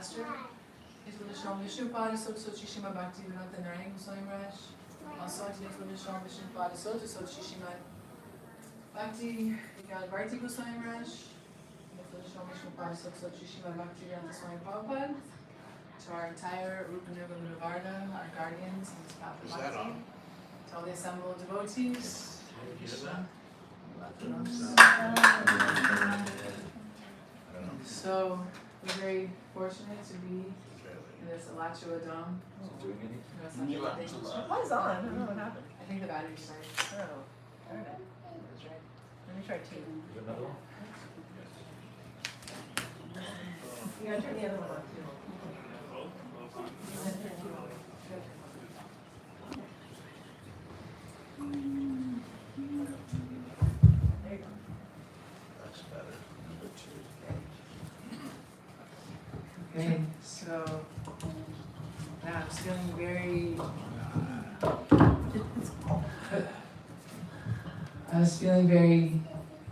master. His Vishnu Vishnu Pada Sot Shishima Bhakti Vedanta Narayana Swami Maharaj. Also, today's Vishnu Vishnu Pada Sot Shishima Bhakti Vigad Bharti Goswami Maharaj. Vishnu Vishnu Pada Sot Shishima Bhakti Vedanta Swami Prabhupada. To our entire Rupanuga Mudavarna, our guardians in this path of Bhakti. To all the assembled devotees. Hare Krishna. So, we're very fortunate to be in this Alachua Dome. What is on? I don't know what happened. I think the battery started. Oh, darn it. That's right. Let me try two. Another one? You gotta turn the other one on too. There you go. That's better. Number two. Okay, so now I'm just feeling very. I was feeling very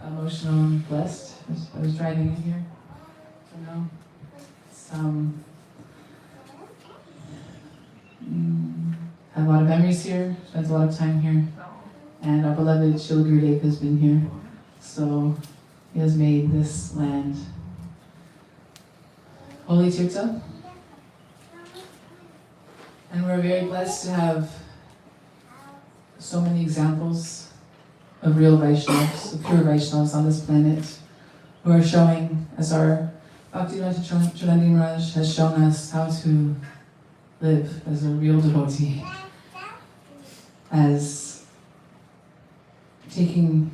emotional and blessed as I was driving in here. You know, have a lot of memories here. Spent a lot of time here, and our beloved Srila Gurudev has been here, so he has made this land holy Tirtha. And we're very blessed to have so many examples of real Vaishnavas, of pure Vaishnavas on this planet, who are showing, as our Bhaktivedanta Chaudhary Maharaj has shown us, how to live as a real devotee, as taking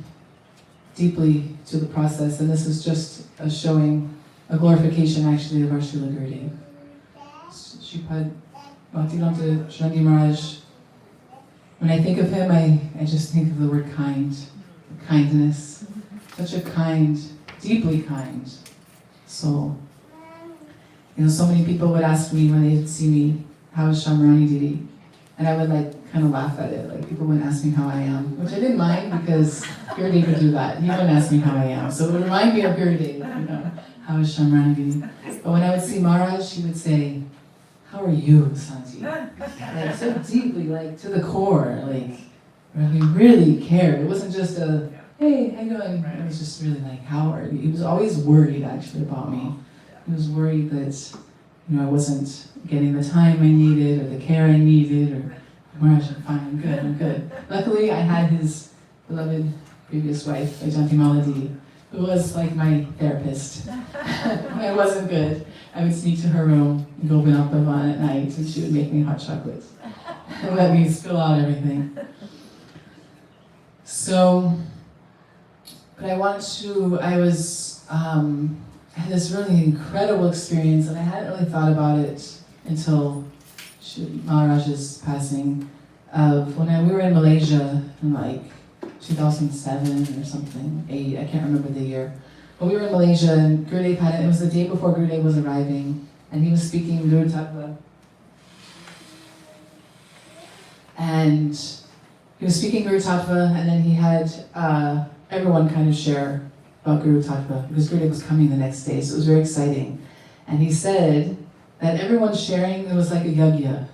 deeply to the process. And this is just a showing, a glorification actually of our Srila Gurudev. Sripad Bhaktivedanta Chaudhary Maharaj, when I think of him, I just think of the word kind, kindness. Such a kind, deeply kind soul. You know, so many people would ask me when they'd see me, how is Shamrani Didi? And I would kind of laugh at it. People wouldn't ask me how I am, which I didn't mind because Gurudev would do that. He wouldn't ask me how I am. So it would remind me of Gurudev, how is Shamrani Didi? But when I would see Maharaj, he would say, how are you, Santi? So deeply, to the core, he really cared. It wasn't just a, hey, how you doing? It was just really how are you? He was always worried actually about me. He was worried that, I wasn't getting the time I needed or the care I needed, or Maharaj, I'm fine, I'm good. Luckily, I had his beloved previous wife, Vajanti Maladi, who was my therapist. When I wasn't good, I would sneak to her room and go up on at night, and she would make me hot chocolates and let me spill out everything. So, but I had this really incredible experience, and I hadn't really thought about it until Maharaj's passing, of when we were in Malaysia in 2007 or something, 8, I can't remember the year. But we were in Malaysia, and Gurudev it was the day before Gurudev was arriving, and he was speaking Guru Tattva. And he was speaking Guru Tattva, and then he had everyone kind of share about Guru Tattva, because Gurudev was coming the next day, so it was very exciting. And he said that everyone's sharing, it was like a yajna.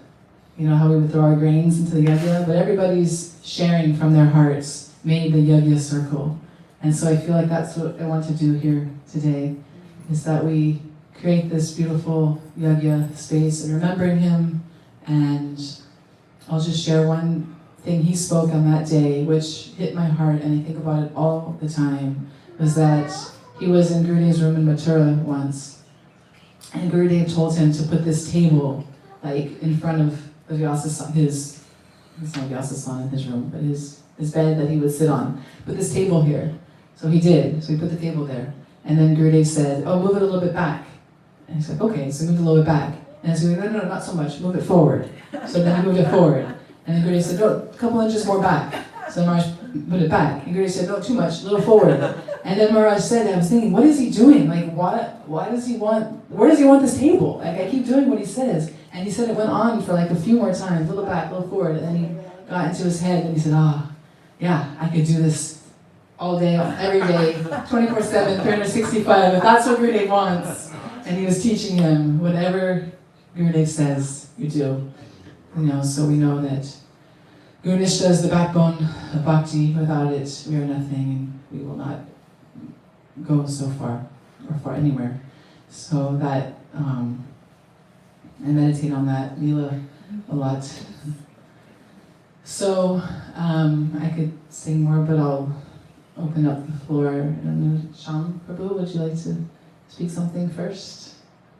You know how we would throw our grains into the yajna? But everybody's sharing from their hearts made the yajna circle. And so I feel like that's what I want to do here today, is that we create this beautiful yajna space and remembering him. And I'll just share one thing he spoke on that day, which hit my heart, and I think about it all the time, was that he was in Gurudev's room in Mathura once, and Gurudev told him to put this table in front of the Vyasasana, it's not Vyasasana in his room, but his bed that he would sit on. Put this table here. So he did. So he put the table there. And then Gurudev said, oh, move it a little bit back. And he's like, okay, so move it a little bit back. And I said, no, not so much, move it forward. So then he moved it forward. And then Gurudev said, no, a couple inches more back. So Maharaj put it back. And Gurudev said, no, too much, a little forward. And then Maharaj said, I was thinking, what is he doing? Why does he want, where does he want this table? I keep doing what he says. And he said it went on for a few more times, a little back, a little forward. And then he got into his head and he said, yeah, I could do this all day, every day, 24/7, 365, if that's what Gurudev wants. And he was teaching him, whatever Gurudev says, you do. So we know that Guru Nishta is the backbone of bhakti. Without it, we are nothing, and we will not go so far, or far anywhere. So that, I meditate on that Leela a lot. So, I could sing more, but I'll open up the floor. And Sham Prabhu, would you like to speak something first?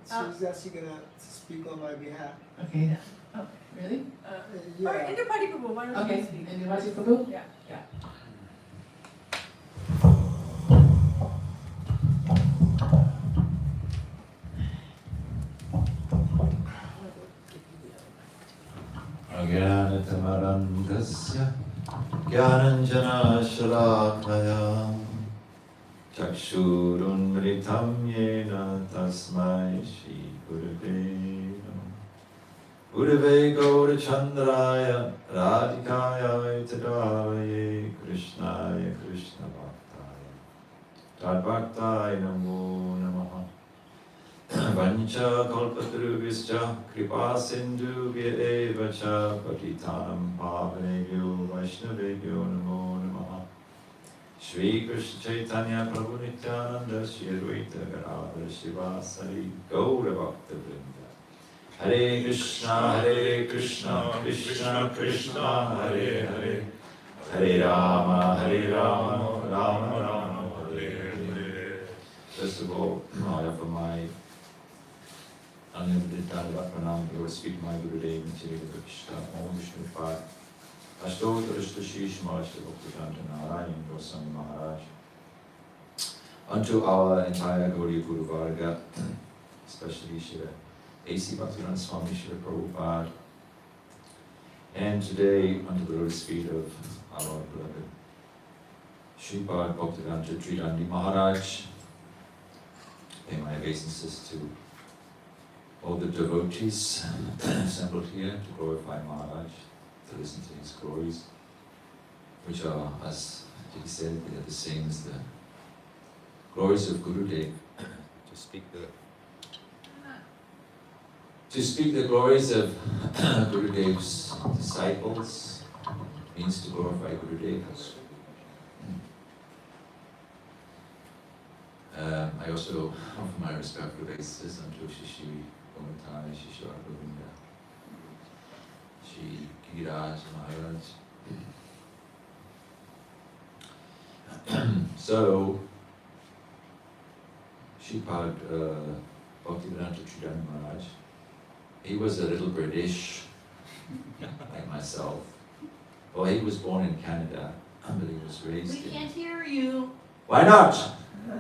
She's actually gonna speak on my behalf. Okay. Oh, Really? Yeah. Or Indra Prabhu, why don't Okay. you speak? And Nirvati Prabhu? Yeah. Ajnanatamaraandhasya Gyananjanashalakaya Chakshurunmritam yena tasmai Shri Gurave Namah. Gurave Gaurachandraya Radhikaya Tadavaye Krishnaya Krishna Bhaktaya Tadbhaktaya Namo Namaha. Vancha kalpatarubhischa kripa sindhubhya eva cha patitanam pavanebhyo vaishnavebhyo namo namaha. Shri Krishna Chaitanya Prabhu Nityananda Shri Advaita Gadadhara Shivasari Gaura Bhakta Vrinda. Hare Krishna Krishna Krishna Hare Hare, Hare Rama Rama Rama Hare Hare. First of all, I offer my unlimited Dandavat Pranam to speak my Gurudev and Sri Krishna Om Vishnu Pad Ashtotra Shri Shmashta Bhaktivinoda Narayan Goswami Maharaj. Unto our entire Gaudiya Guru Varga, especially Shri A.C. Bhaktivinoda Swami Shri Prabhupada, and today unto the lotus feet of our beloved Sripad Bhaktivedanta Tridandi Maharaj. Pay my obeisances to all the devotees assembled here to glorify Maharaj, to listen to his glories, which are, as he said, they are the same as the glories of Gurudev. To speak the glories of Gurudev's disciples means to glorify Gurudev. I also offer my respectful obeisances unto Shri Gomatani, Shri Govinda, Shri Giriraj Maharaj. So, Sripad Bhaktivedanta Tridandi Maharaj, he was a little British, like myself. Well, he was born in Canada, but he was raised We in... can't hear you. Why not?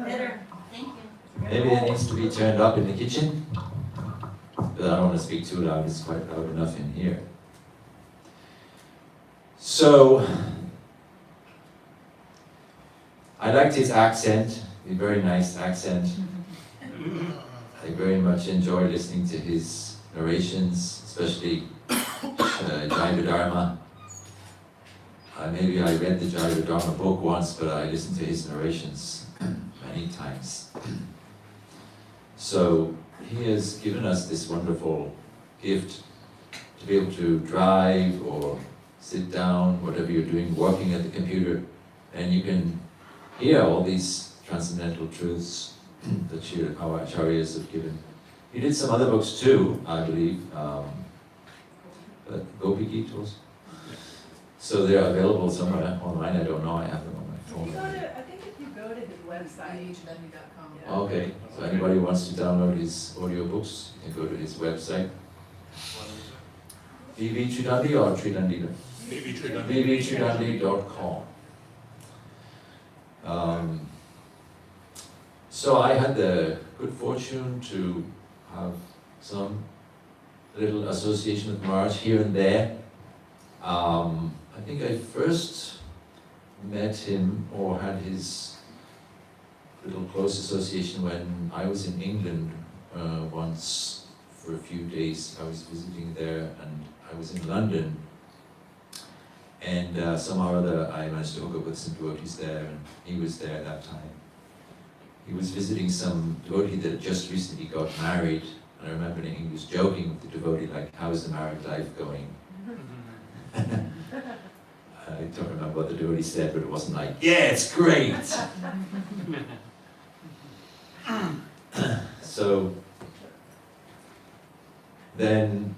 Better. Thank you. Maybe it needs to be turned up in the kitchen. But I don't want to speak too loud, it's quite loud enough in here. So, I liked his accent, a very nice accent. I very much enjoyed listening to his narrations, especially Jaiva Dharma. Maybe I read the Jaiva Dharma book once, but I listened to his narrations many times. So he has given us this wonderful gift to be able to drive or sit down, whatever you're doing, working at the computer, and you can hear all these transcendental truths that our acharyas have given. He did some other books too, I believe, but Gopi Gitos. So they're available somewhere online, I don't know, I have them on my phone. I think if you go to his website, Tridandi.com. Okay, so anybody who wants to download his audiobooks, you can go to his website. VV Tridandi or Tridandi? VVTridandi.com. So I had the good fortune to have some little association with Maharaj here and there. I think I first met him or had his little close association when I was in England once for a few days. I was visiting there and I was in London. And somehow or other I managed to hook up with some devotees there and he was there at that time. he was visiting some devotee that just recently got married, and I remember he was joking with the devotee, like, how's the married life going? I don't remember what the devotee said, but it wasn't like, yeah, it's great! So, then,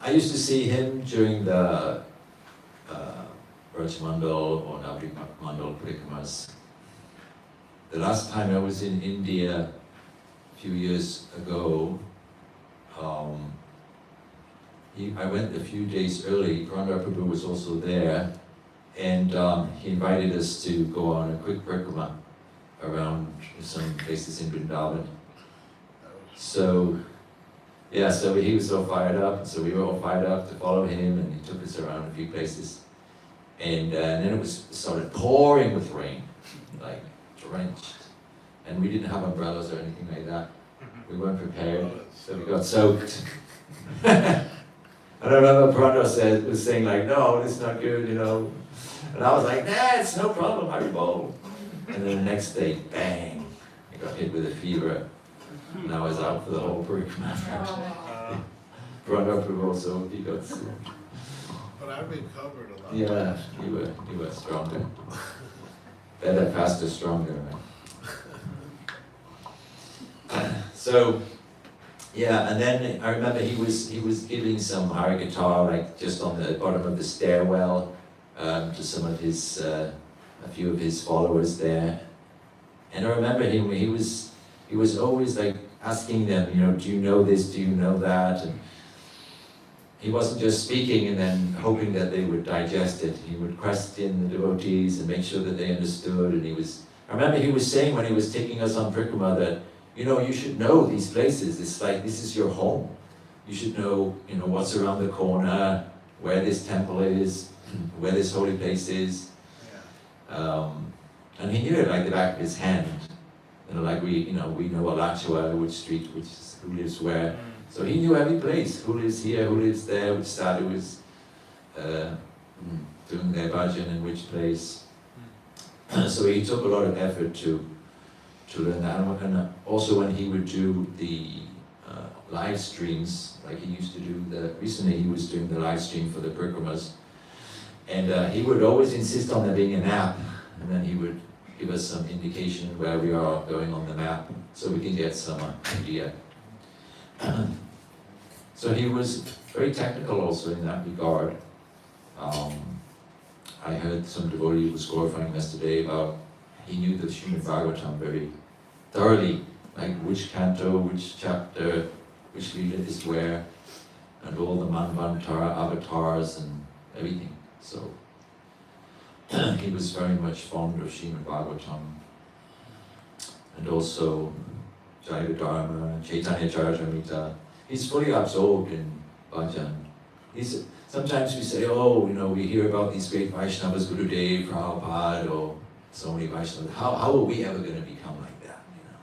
I used to see him during the Rajmandal or Navadvip Parikaramas. The last time I was in India a few years ago, I went a few days early. Purandara Prabhu was also there, and he invited us to go on a quick parikrama around some places in Vrindavan. So, yeah, so he was all fired up, and so we were all fired up to follow him, and he took us around a few places. And then it started pouring with rain, like drenched. And we didn't have umbrellas or anything like that. We weren't prepared, so we got soaked. And I remember Purandara was saying like, no, this is not good, you know. And I was like, nah, it's no problem, Haribol. And then the next day, bang, I got hit with a fever. And I was out for the whole parikrama. Purandara Prabhu also, he got sick. But I recovered a lot. Yeah, you were stronger. Better, faster, stronger, right? So, yeah, and then I remember he was giving some Hari guitar, like just on the bottom of the stairwell, to some of his, a few of his followers there. And I remember him, he was always like asking them, you know, do you know this, do you know that? And he wasn't just speaking and then hoping that they would digest it. He would question the devotees and make sure that they understood. And I remember he was saying when he was taking us on parikrama that, you know, you should know these places. It's like, this is your home. You should know, you know, what's around the corner, where this temple is, where this holy place is. And he knew it like the back of his hand. You know, like we know Alachua, which street, who lives where. So he knew every place, who lives here, who lives there, which sadhu is doing their bhajan in which place. So he took a lot of effort to learn that. And also when he would do the live streams, like he used to do recently he was doing the live stream for the parikramas. And he would always insist on there being a map, and then he would give us some indication where we are going on the map, so we can get some idea. So he was very technical also in that regard. I heard some devotee was glorifying yesterday about he knew the Srimad Bhagavatam very thoroughly, like which canto, which chapter, which lila is where, and all the Manvantara avatars and everything. So he was very much fond of Srimad Bhagavatam, and also Jaiva Dharma, Chaitanya Charitamrita. He's fully absorbed in bhajan. Sometimes we say, oh, you know, we hear about these great Vaishnavas, Gurudev, Prabhupada, or so many Vaishnavas. How are we ever going to become like that? You know,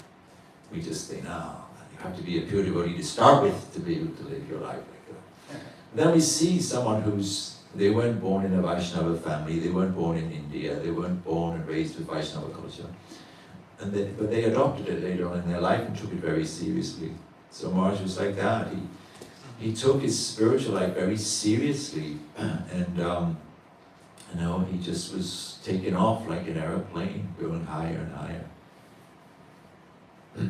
we just think, no, you have to be a pure devotee to start with to be able to live your life like that. Then we see someone they weren't born in a Vaishnava family, they weren't born in India, they weren't born and raised with Vaishnava culture. But they adopted it later on in their life and took it very seriously. So Maharaj was like that. He took his spiritual life very seriously, and you know, he just was taken off like an aeroplane, going higher and higher.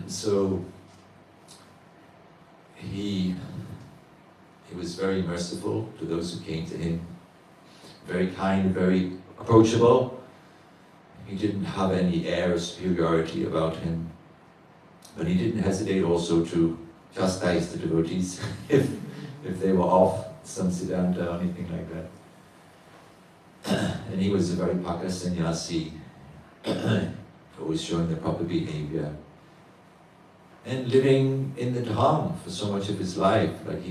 So he was very merciful to those who came to him, very kind, very approachable. He didn't have any air of superiority about him, but he didn't hesitate also to chastise the devotees if they were off some siddhanta or anything like that. And he was a very paka sannyasi, always showing the proper behavior. And living in the dham for so much of his life. Like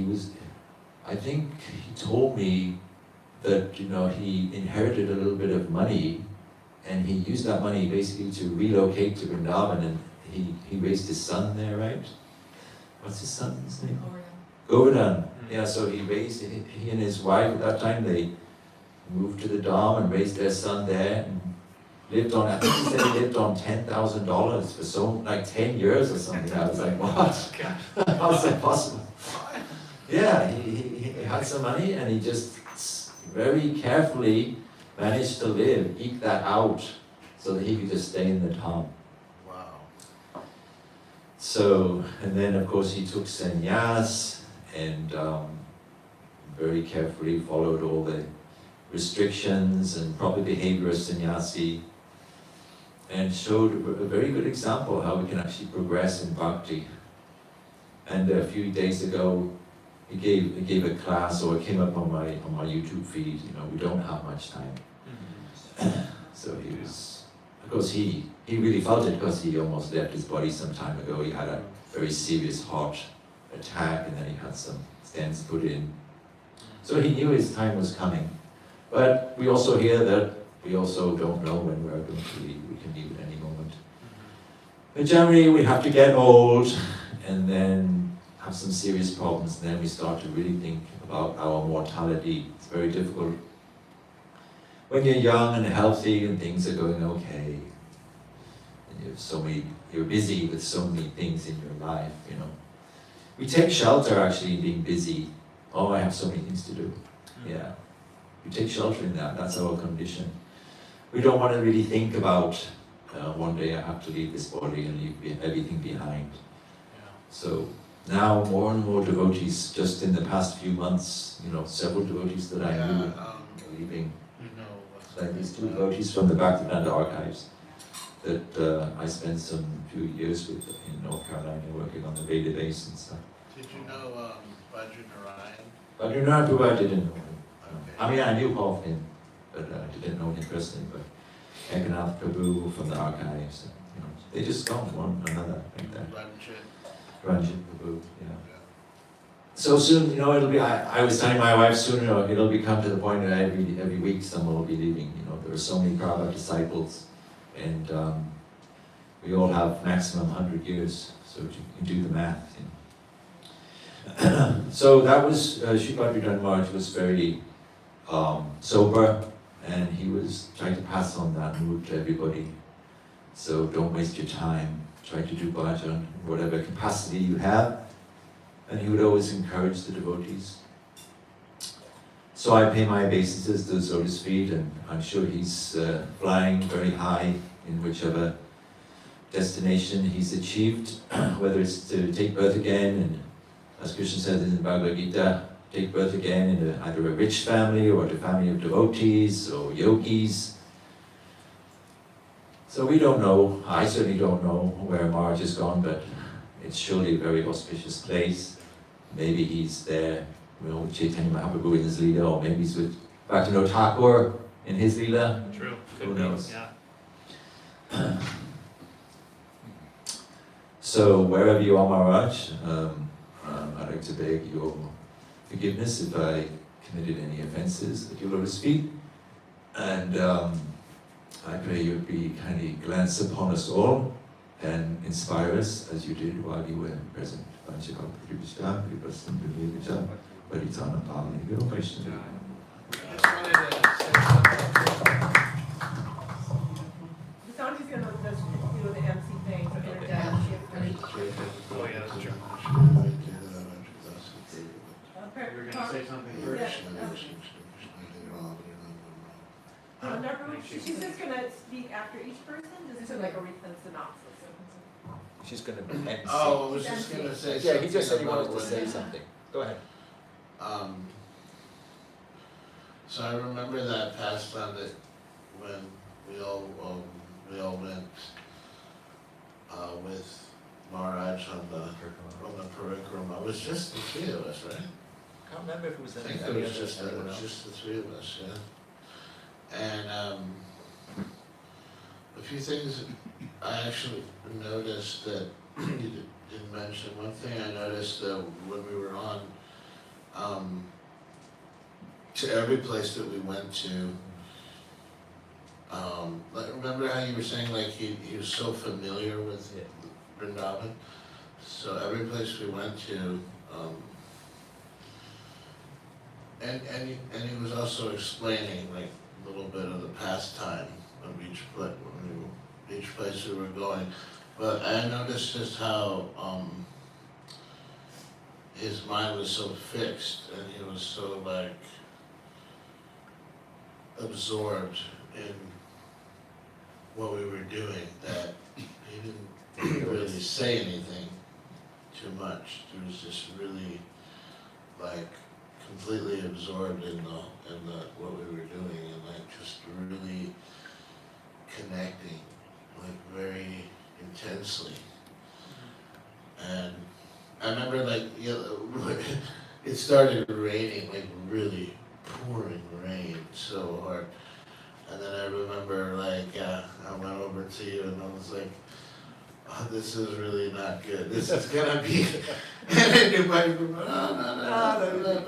I think he told me that, you know, he inherited a little bit of money and he used that money basically to relocate to Vrindavan, and he raised his son there, right? What's his son's name? Govardhan. Yeah, so he and his wife at that time, they moved to the Dham and raised their son there. And lived on, I think he said he lived on $10,000 for like 10 years or something. I was like, what? How's that possible? Yeah, he had some money and he just very carefully managed to eke that out so that he could just stay in the town. Wow. So, and then of course he took sannyas and very carefully followed all the restrictions and proper behavior of sannyasi, and showed a very good example how we can actually progress in bhakti. And a few days ago, he gave a class, or it came up on my YouTube feed. You know, we don't have much time. So he was, of course, he really felt it because he almost left his body some time ago. He had a very serious heart attack, and then he had some stents put in. So he knew his time was coming. But we also hear that we also don't know when we're going to leave. We can leave at any moment. But generally, we have to get old and then have some serious problems, and then we start to really think about our mortality. It's very difficult. When you're young and healthy and things are going okay, and you're busy with so many things in your life, you know. We take shelter actually in being busy. Oh, I have so many things to do. Yeah. We take shelter in that. That's our condition. We don't want to really think about one day I have to leave this body and leave everything behind. So now more and more devotees, just in the past few months, you know, several devotees that I knew are leaving. Like these two devotees from the Bhaktivedanta archives that I spent some few years with in North Carolina working on the Veda base and stuff. Did you know Vajranarayan? Bhaktivedanta Prabhu, I didn't know him. Okay. I mean, I knew of him, but I didn't know him personally. But Ekanath Prabhu from the archives, you know, they just gone one another like that. Ranjit Prabhu, yeah. So soon, you know, it'll be. I was telling my wife soon, you know, it'll become to the point that every week someone will be leaving. You know, there are so many Prabhupada disciples, and we all have maximum 100 years, so you can do the math. You know. So that was Sripad Vidhan Maharaj was very sober, and he was trying to pass on that mood to everybody. So don't waste your time. Try to do bhajan in whatever capacity you have. And he would always encourage the devotees. So I pay my obeisances to his lotus feet, and I'm sure he's flying very high in whichever destination he's achieved, whether it's to take birth again, and as Krishna says in the Bhagavad Gita, take birth again in either a rich family or a family of devotees or yogis. So we don't know, I certainly don't know where Maharaj has gone, but it's surely a very auspicious place. Maybe he's there, you know, with Chaitanya Mahaprabhu in his Leela, or maybe he's with Bhaktivinoda Thakur in his Leela. True. Who Could be, knows? yeah. So wherever you are, Maharaj, I'd like to beg your forgiveness if I committed any offenses at your lotus feet. And I pray you would be kindly glance upon us all and inspire us as you did while you were present. I just wanted to say something. Sanji's gonna just do the MC thing, so interject. Oh, yeah, that's true. You were gonna say something first? She's just gonna speak after each person, just to like a synopsis. She's going to end. Oh, I was just gonna say something. Yeah, he just said he wanted to about say when, something. Go ahead. So I remember that past time that when we all went with Maharaj on the parikrama. It was just the three of us, right? I can't remember if it was I think it was just the three of us, yeah. And a few things I actually noticed that you didn't mention. One thing I noticed that when we were on, to every place that we went to, like, remember how you were saying like he was so familiar with Vrindavan? So every place we went to, and he was also explaining like a little bit of the pastime of each place we were going. But I noticed just how his mind was so fixed and he was so like absorbed in what we were doing that he didn't really say anything too much. He was just really like completely absorbed in the what we were doing and like just really connecting like very intensely. And I remember like it started raining, like really pouring rain so hard. And then I remember like I went over to you and I was like, oh, this is really not good. This is gonna be and then you might remember,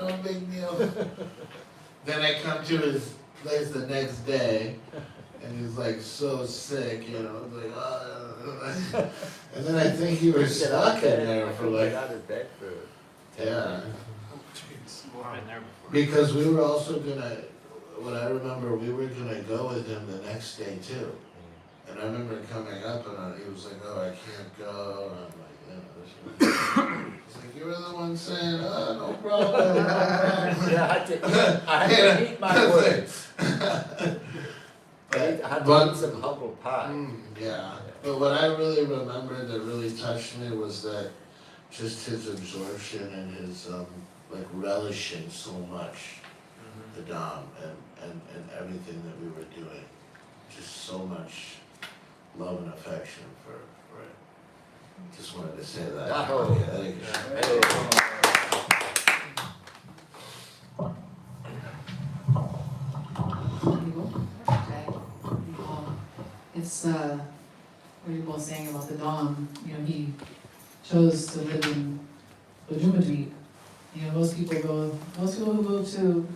no big deal. Then I come to his place the next day and he's like so sick, you know, it's like, oh. And then I think you were stuck in there for like, yeah. Been there before. Because we were also gonna, what I remember, we were gonna go with him the next day too. And I remember coming up and he was like, oh, I can't go. And I'm like, yeah, it's like, you were the one saying, oh, no problem. No problem. Yeah, I had to eat my words. I had to eat some humble pie. Yeah, but what I really remember that really touched me was that just his absorption and his like relishing so much the Dom and everything that we were doing. Just so much love and affection for it. Just wanted to say that. Yahoo. Yeah, thank you. It's what you were both saying about the Dom. You know, he chose to live in Ojibwe. You know, most people who go to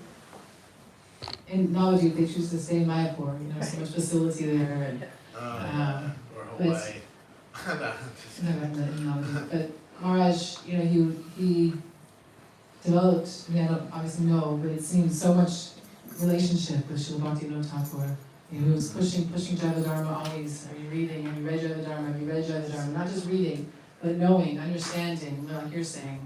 in Navajo, they choose to stay in Mayapur. You know, so much facility there, and Or but Hawaii. but Maharaj, you know, he developed. I mean, I don't obviously know, but it seems so much relationship with Srila Bhaktivinoda Thakur. You know, he was pushing Jaiva Dharma always. Are you reading? Have you read Jaiva Dharma? Have you read Jaiva Dharma? Not just reading, but knowing, understanding, like you're saying,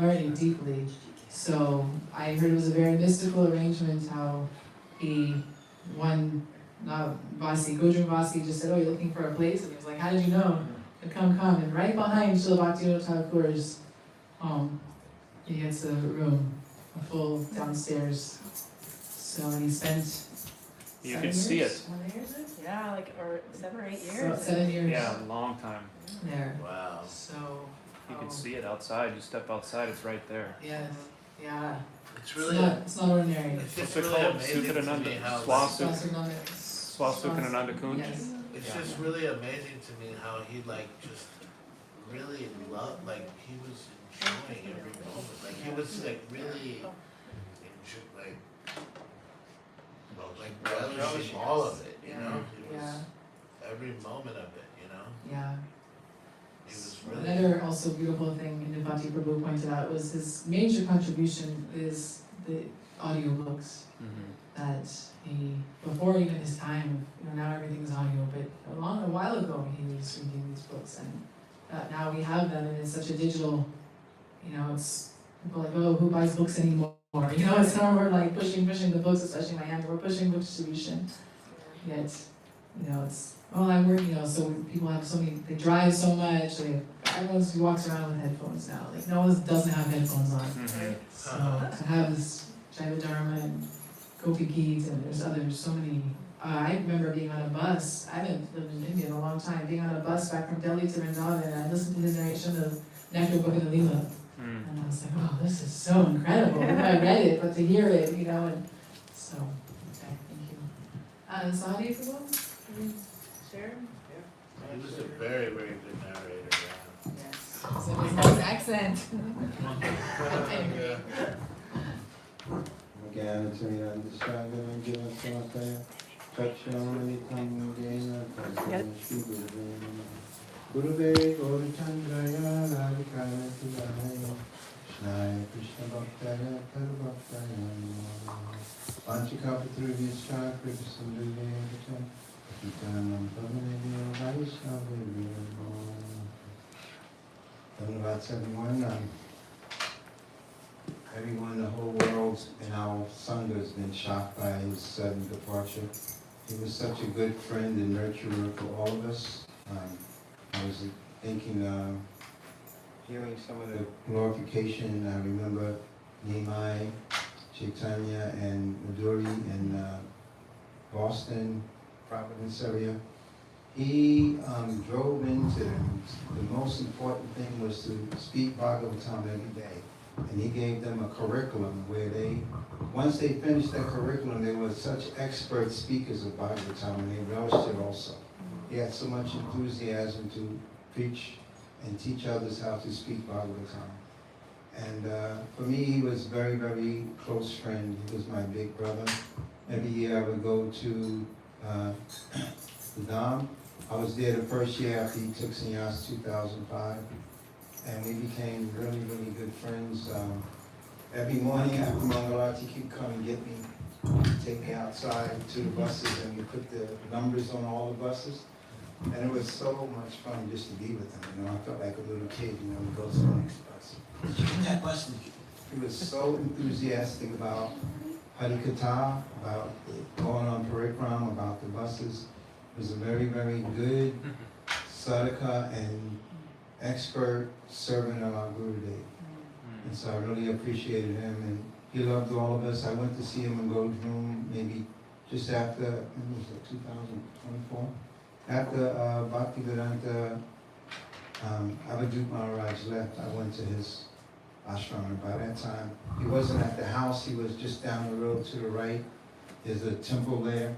learning deeply. So I heard it was a very mystical arrangement how he, Gojram Vasi just said, oh, you're looking for a place? And he was like, how did you know? And come. And right behind Srila Bhaktivinoda Thakur's home, he gets a room, a full downstairs. So, and he spent You can see it. 7 years? Yeah, like, or 7 or 8 So, years. 7 years Yeah, a long time. there. Wow. So, You can see it outside. You step outside, it's right there. yes, yeah. It's really It's not ordinary. it's What's just it really called? amazing to Sukhadananda? me how Swasukananda Kunj? Yes. it's just really amazing to me how he like just really loved, like he was enjoying every moment. Like he was like really relishing all of it, you know? It was Yeah. every moment of it, you know? Yeah. He was really Another also beautiful thing Nivati Prabhu pointed out was his major contribution is the audiobooks that he, before even his time, you know, now everything's audio, but a while ago he was reading these books, and now we have them, and it's such a digital, you know, it's people are like, oh, who buys books anymore? You know, it's now we're like pushing the books, especially my hand, we're pushing book distribution, yet, you know, it's, well, I'm working, you know, so people have so many, they drive so much, everyone walks around with headphones now, like no one doesn't have headphones on. So to have this Jaiva Dharma and Gopi Geet and there's others, so many. I remember being on a bus, I haven't lived in India in a long time, being on a bus back from Delhi to Vrindavan, and I listened to his narration of Nectar Book of the Lila. And I was like, oh, this is so incredible. I read it, but to hear it, you know, and so, okay, thank you. So how do you feel? Share? he was a very, very good narrator, yeah. Yes. So his nice accent. Gurube Gaurachandraya Radhikaya Tudaya Krishnaya Krishna Bhaktaya Karubhaktaya Vanchika Patruvishya Kripa Sundhaya Patitanam Pavanebhyo Vaishnavebhyo Namo Namo. Dhanavad everyone. Everyone, the whole world in our Sangha has been shocked by his sudden departure. He was such a good friend and nurturer for all of us. I was thinking, hearing some of the glorification. I remember Nimai, Chaitanya, and Madhuri in Boston, Providence area. He drove into them. The most important thing was to speak Bhagavatam every day. And he gave them a curriculum where once they finished that curriculum, they were such expert speakers of Bhagavatam, and they relished it also. He had so much enthusiasm to preach and teach others how to speak Bhagavatam. And for me, he was very, very close friend. He was my big brother. Every year I would go to the Dham. I was there the first year after he took sannyas, 2005. And we became really, really good friends. Every morning after Mangalarti, he'd come and get me, take me outside to the buses, and we put the numbers on all the buses. And it was so much fun just to be with him. I felt like a little kid, we go to the next bus. Did you get that bus? He was so enthusiastic about Harikatha, about going on parikram, about the buses. He was a very, very good sadhaka and expert servant of our Gurudev. And so I really appreciated him, and he loved all of us. I went to see him in Gold's Room maybe just after, when was it, 2024? After Bhaktivedanta Avadut Maharaj left, I went to his ashram, and by that time, he wasn't at the house, he was just down the road to the right. There's a temple there.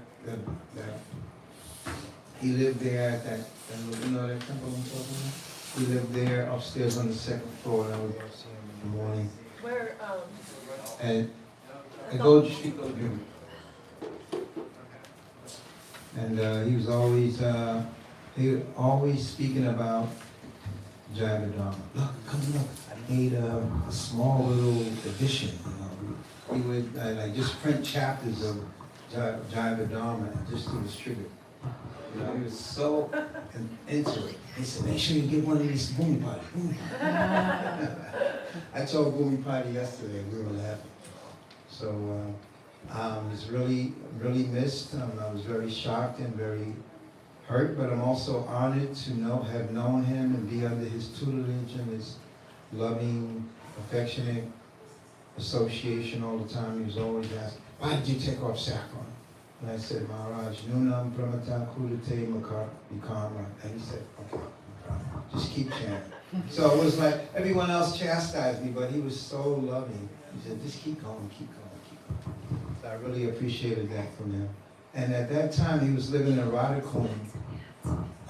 He lived there at that temple I'm talking about? He lived there upstairs on the second floor, and I would go see him in the morning. Where, And I go to Street Room. And he was always speaking about Jayavadama. Look, come look. I made a small little edition. He would like just print chapters of Jayavadama just to distribute. He was so into it. He said, make sure you get one of these Bhumi Padi. I told Bhumi Padi yesterday, we were laughing. So he's really, really missed. I was very shocked and very hurt, but I'm also honored to have known him and be under his tutelage and his loving, affectionate association all the time. He was always asking, why did you take off saffron? And I said, Maharaj, Nunam Pramata Kudate Vikama. And he said, okay, just keep chanting. So it was like everyone else chastised me, but he was so loving. He said, just keep going, keep going, keep going. So I really appreciated that from him. And at that time, he was living in Radhakund.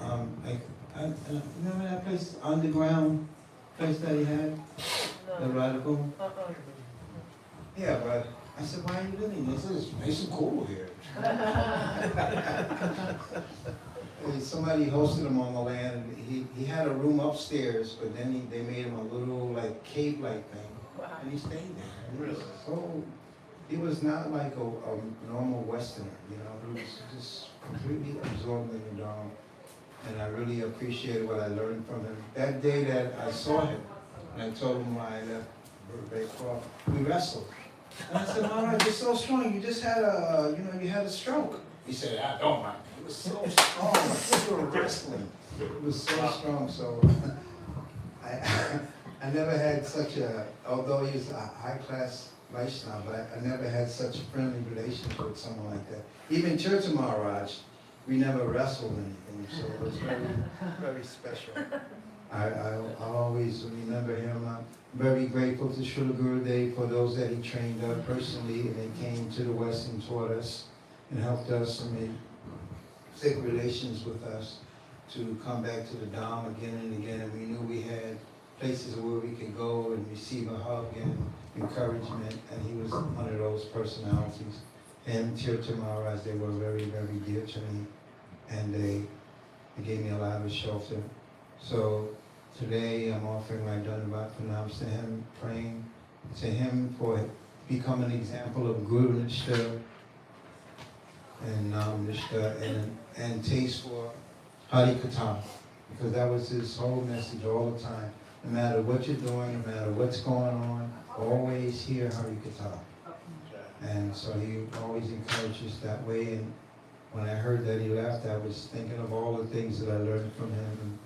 Remember that place, underground place that he had? no. The Radhakund? Uh-uh. Yeah, but I said, why are you living here? He said, it's nice and cool here. And somebody hosted him on the land. He had a room upstairs, but then they made him a little like cave-like thing, Wow. and he stayed there. Really? So he was not like a normal Westerner, He was just completely absorbed in the Dharma. And I really appreciated what I learned from him. That day that I saw him, and I told him why I left Baycroft, we wrestled. And I said, Maharaj, you're so strong. You just had you had a stroke. He said, I don't mind. He was so strong. Like, we were wrestling. It was so strong. So I never had such although he was a high-class Vaishnava, but I never had such a friendly relationship with someone like that. Even Church Maharaj, we never wrestled anything, so it was very, very special. I'll always remember him. I'm very grateful to Srila Gurudev for those that he trained up personally, and they came to the West and taught us and helped us and made thick relations with us to come back to the Dham again and again. And we knew we had places where we could go and receive a hug and encouragement, and he was one of those personalities. Him, Tirtha Maharaj, they were very, very dear to me, and they gave me a lot of shelter. So today I'm offering my Dhanavad Pranams to him, praying to him for become an example of Guru Nishtha, and Nishta and taste for Harikatha, because that was his whole message all the time. No matter what you're doing, no matter what's going on, always hear Harikatha. And so he always encourages that way. And when I heard that he left, I was thinking of all the things that I learned from him. And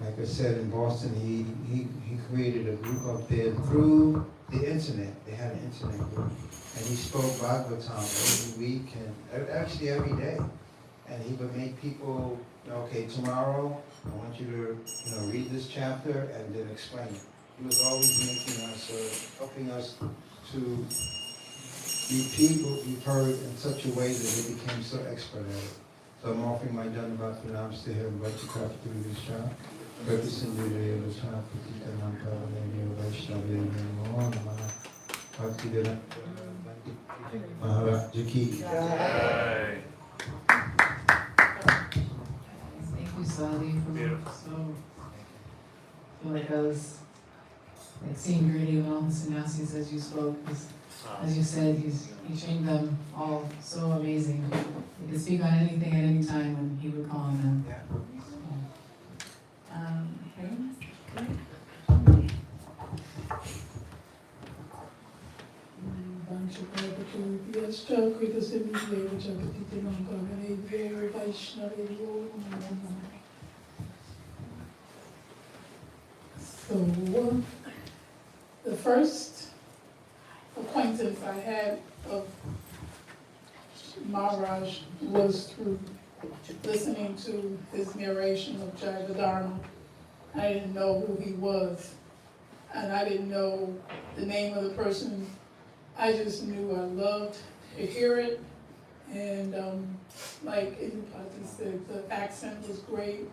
like I said, in Boston, he created a group up there through the internet. They had an internet group. And he spoke Bhagavatam every week and actually every day. And he would make people, okay, tomorrow I want you to, read this chapter and then explain it. He was always making us, helping us to repeat what we've heard in such a way that they became so expert at it. So I'm offering my Dhanavad pranams to him, Vaichikata Vidusha, Representative of the Chapter, Titanam Vaishnava, Namo Namah, Bhakti Vedanta Maharaj Ki. Right. Thank you, Sadi, for Beautiful. so. I feel like I was seeing Grady and all the sannyasis as you spoke, because as you said, he trained them all so amazing. He could speak on anything at any time when he would call on them. So, the first acquaintance I had of Maharaj was through listening to his narration of Jaiva Dharma. I didn't know who he was, and I didn't know the name of the person. I just knew I loved to hear it, and like Inpati said, the accent was great.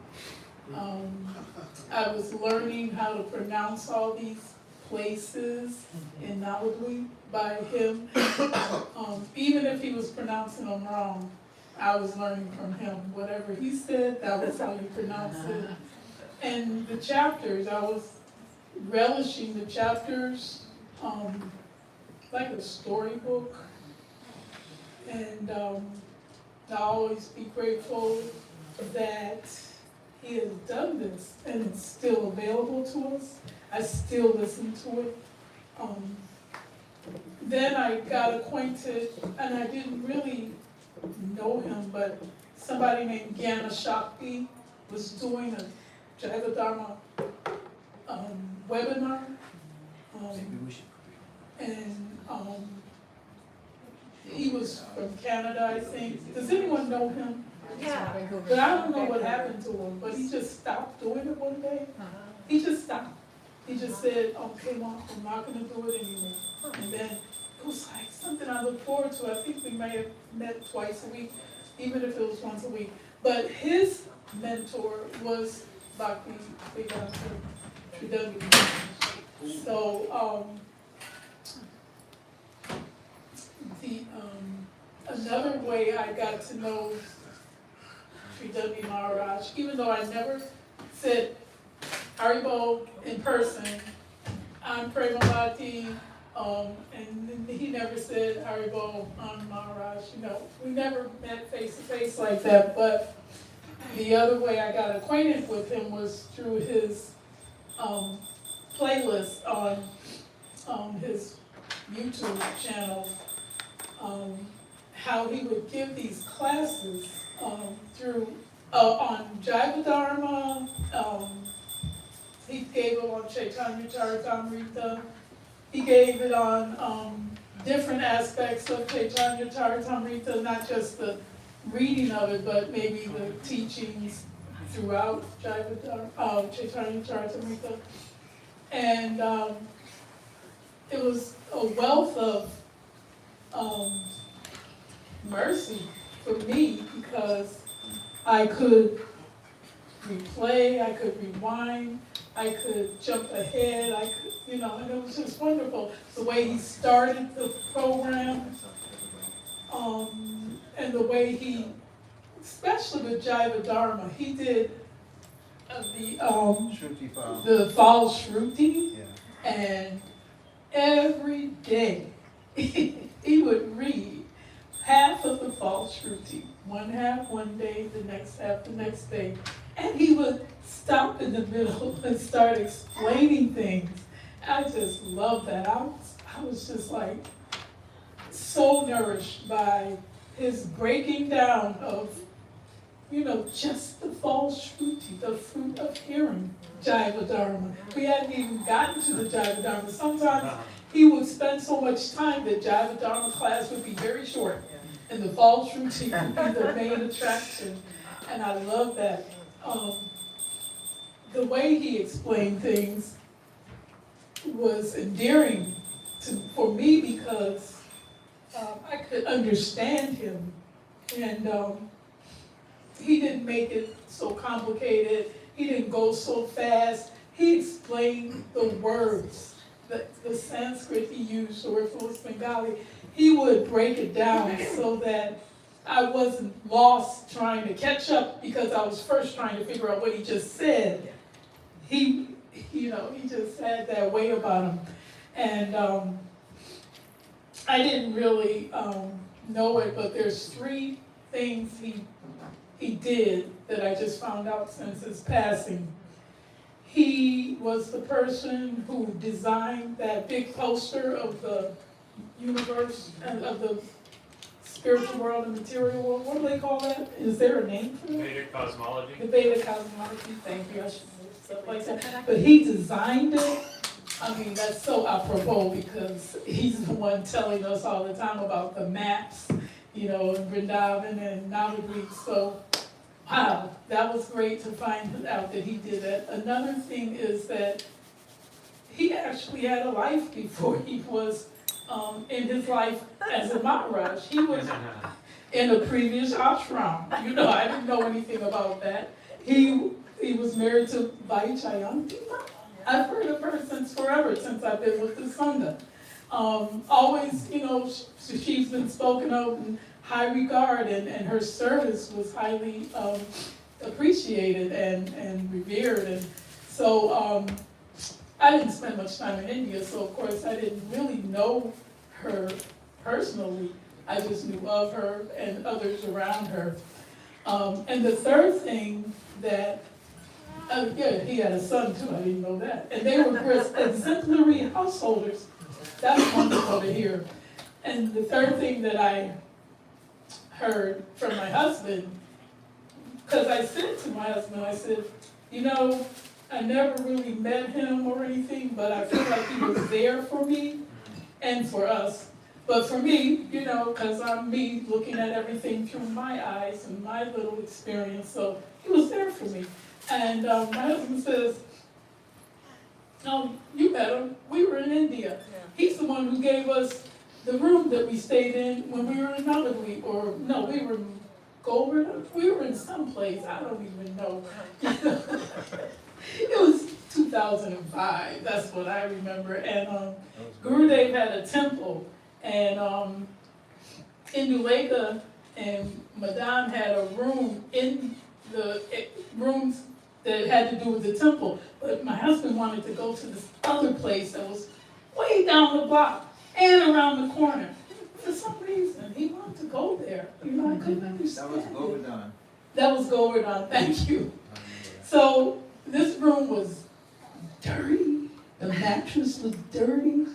I was learning how to pronounce all these places inaudibly by him. Even if he was pronouncing them wrong, I was learning from him. Whatever he said, that was how you pronounce it. And the chapters, I was relishing the chapters like a storybook. And I always be grateful that he has done this and it's still available to us. I still listen to it. Then I got acquainted, and I didn't really know him, but somebody named Gyana Shakti was doing a Jaiva Dharma webinar. He was from Canada, I think. Does anyone know him? Yeah. But I don't know what happened to him, but he just stopped doing it one day. He just stopped. He just said, okay, Mom, I'm not gonna do it anymore. And then it was like something I look forward to. I think we may have met twice a week, even if it was once a week. But his mentor was Bhakti Vedanta Tridandi. So, another way I got to know Tridandi Maharaj, even though I never said Haribo in person, I'm Premavati, and he never said Haribo, I'm Maharaj, we never met face to face like that, but the other way I got acquainted with him was through his playlist on his YouTube channel, how he would give these classes through on Jaiva Dharma, he gave it on Chaitanya Charitamrita, he gave it on different aspects of Chaitanya Charitamrita, not just the reading of it, but maybe the teachings throughout Chaitanya Charitamrita. And it was a wealth of mercy for me, because I could replay, I could rewind, I could jump ahead, I could, and it was just wonderful. The way he started the program, and the way he, especially with Jaiva Dharma, he did the Fall Shruti, and every day he would read half of the false shruti. One half one day, the next half the next day. And he would stop in the middle and start explaining things. I just love that. I was just like so nourished by his breaking down of, just the false shruti, the fruit of hearing, Jaiva Dharma. We hadn't even gotten to the Jaiva Dharma. Sometimes he would spend so much time that Jaiva Dharma class would be very short, and the false shruti would be the main attraction. And I love that. The way he explained things was endearing for me because I could understand him, and he didn't make it so complicated. He didn't go so fast. He explained the words, the Sanskrit he used, or if it was Bengali, he would break it down so that I wasn't lost trying to catch up because I was first trying to figure out what he just said. He just had that way about him. And I didn't really know it, but there's 3 things he did that I just found out since his passing. He was the person who designed that big poster of the universe and of the spiritual world and material world. What do they call that? Is there a name for it? Vedic cosmology. The Vedic cosmology, thank you. I should know stuff like that. But he designed it. I mean, that's so apropos because he's the one telling us all the time about the maps, in Vrindavan and Navadvip. So, wow, that was great to find out that he did that. Another thing is that he actually had a life before he was in his life as a Maharaj. He was in a previous ashram. I didn't know anything about that. He was married to Vaichayanti. I've heard of her since forever, since I've been with the Sangha. Always, she's been spoken of in high regard, and her service was highly appreciated and revered. And so I didn't spend much time in India, so of course I didn't really know her personally. I just knew of her and others around her. And the third thing that he had a son too, I didn't know that. And they were exemplary householders. That's wonderful to hear. And the third thing that I heard from my husband, because I said to my husband, I said, I never really met him or anything, but I feel like he was there for me and for us. But for me, because I'm me looking at everything through my eyes and my little experience, so he was there for me. And my husband says, you met him. We were in India. He's the one who gave us the room that we stayed in when we were in Navadvip, we were in Govardhan. We were in some place, I don't even know. It was 2005, that's what I remember. And Gurudev had a temple, and Indulekha and Madame had a room in the rooms that had to do with the temple. But my husband wanted to go to this other place that was way down the block and around the corner. For some reason, he wanted to go there. I couldn't understand. That was Govardhan. That was Govardhan, thank you. So this room was dirty. The mattress was dirty.